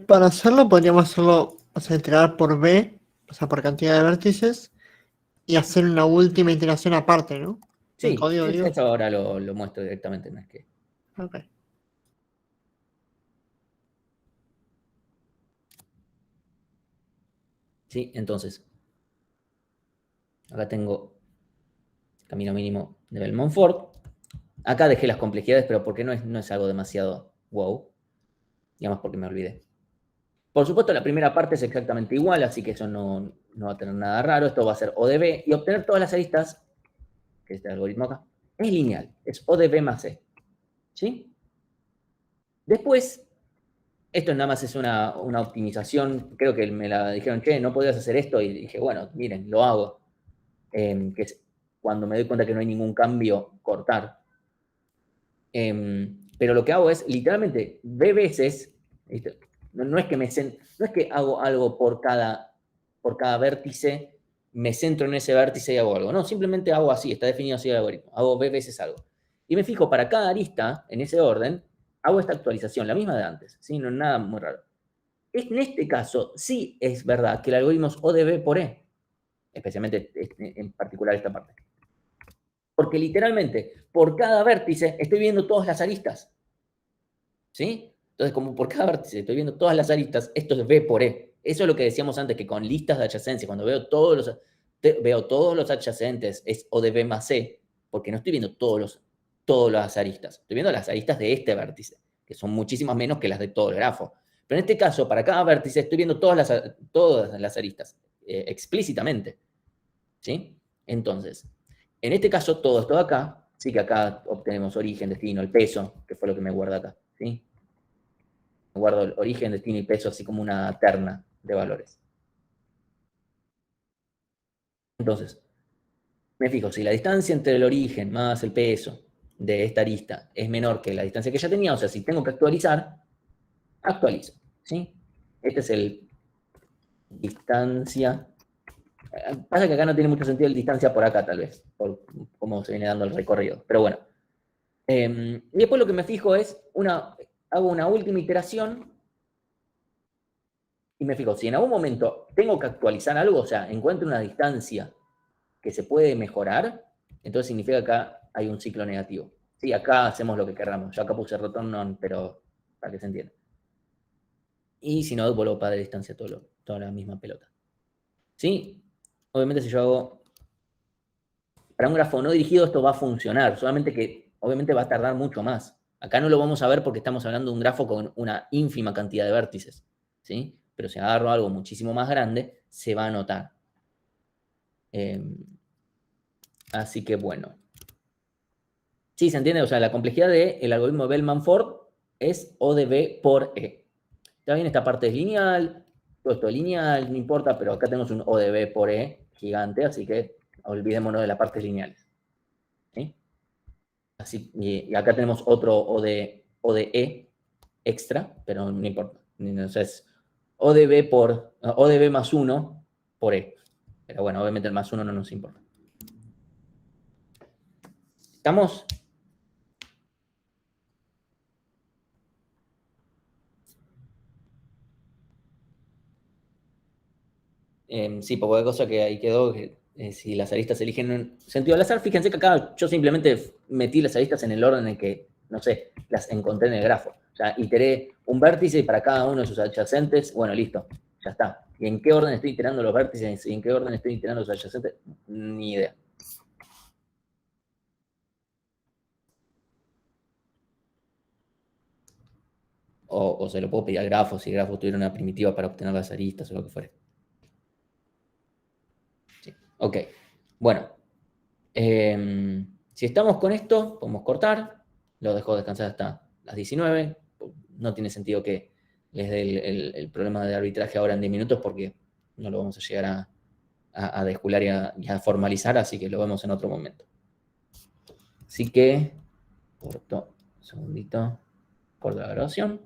Para hacerlo, podríamos hacerlo, o sea, iterar por B, o sea, por cantidad de vértices, y hacer una última iteración aparte, ¿no? Sí, El código, digo. eso ahora lo muestro directamente, no es que... Ok. Sí, entonces, acá tengo camino mínimo de Belmont-Ford. Acá dejé las complejidades, pero porque no es algo demasiado wow. Y además porque me olvidé. Por supuesto, la primera parte es exactamente igual, así que eso no va a tener nada raro. Esto va a ser O de B, y obtener todas las aristas, que es este algoritmo acá, es lineal, es O de B más E. ¿Sí? Después, esto nada más es una optimización, creo que me la dijeron, che, no podías hacer esto, y dije, bueno, miren, lo hago. Que es cuando me doy cuenta que no hay ningún cambio, cortar. Pero lo que hago es, literalmente, B veces, ¿viste? No es que hago algo por cada vértice, me centro en ese vértice y hago algo. No, simplemente hago así, está definido así el algoritmo. Hago B veces algo. Y me fijo, para cada arista, en ese orden, hago esta actualización, la misma de antes, ¿sí? No es nada muy raro. En este caso, sí es verdad que el algoritmo es O de B por E, especialmente en particular esta parte. Porque literalmente, por cada vértice, estoy viendo todas las aristas. ¿Sí? Entonces, como por cada vértice estoy viendo todas las aristas, esto es B por E. Eso es lo que decíamos antes, que con listas de adyacencia, cuando veo todos los adyacentes, es O de B más C, porque no estoy viendo todas las aristas. Estoy viendo las aristas de este vértice, que son muchísimas menos que las de todo el grafo. Pero en este caso, para cada vértice, estoy viendo todas las aristas, explícitamente. ¿Sí? Entonces, en este caso, todo esto de acá, sí que acá obtenemos origen, destino, el peso, que fue lo que me guarda acá, ¿sí? Me guardo el origen, destino y peso así como una terna de valores. Entonces, me fijo, si la distancia entre el origen más el peso de esta arista es menor que la distancia que ya tenía, o sea, si tengo que actualizar, actualizo, ¿sí? Este es el distancia. Pasa que acá no tiene mucho sentido el distancia por acá, tal vez, por cómo se viene dando el recorrido. Pero bueno. Y después lo que me fijo es, hago una última iteración y me fijo, si en algún momento tengo que actualizar algo, o sea, encuentro una distancia que se puede mejorar, entonces significa que acá hay un ciclo negativo. Sí, acá hacemos lo que queramos. Yo acá puse return none, pero para que se entienda. Y si no, vuelvo para la distancia toda la misma pelota. ¿Sí? Obviamente si yo hago... Para un grafo no dirigido esto va a funcionar, solamente que obviamente va a tardar mucho más. Acá no lo vamos a ver porque estamos hablando de un grafo con una ínfima cantidad de vértices, ¿sí? Pero si agarro algo muchísimo más grande, se va a notar. Así que bueno. Sí, ¿se entiende? O sea, la complejidad del algoritmo de Bellman-Ford es O de B por E. Está bien, esta parte es lineal, todo esto es lineal, no importa, pero acá tenemos un O de B por E gigante, así que olvidémonos de las partes lineales. ¿Sí? Así, y acá tenemos otro O de E extra, pero no importa. O sea, es O de B más 1 por E. Pero bueno, obviamente el más 1 no nos importa. ¿Estamos? Sí, porque cosa que ahí quedó, que, si las aristas se eligen en sentido al azar, fíjense que acá yo simplemente metí las aristas en el orden en el que, no sé, las encontré en el grafo. O sea, iteré un vértice y para cada uno de sus adyacentes, bueno, listo. Ya está. ¿Y en qué orden estoy iterando los vértices y en qué orden estoy iterando los adyacentes? Ni idea. O se lo puedo pedir al grafo, si el grafo tuviera una primitiva para obtener las aristas o lo que fuera. Sí. Ok. Bueno. Si estamos con esto, podemos cortar. Lo dejo descansar hasta las 19. No tiene sentido que les dé el problema de arbitraje ahora en 10 minutos porque no lo vamos a llegar a descular y a formalizar, así que lo vemos en otro momento. Así que, corto un segundito, corto la grabación.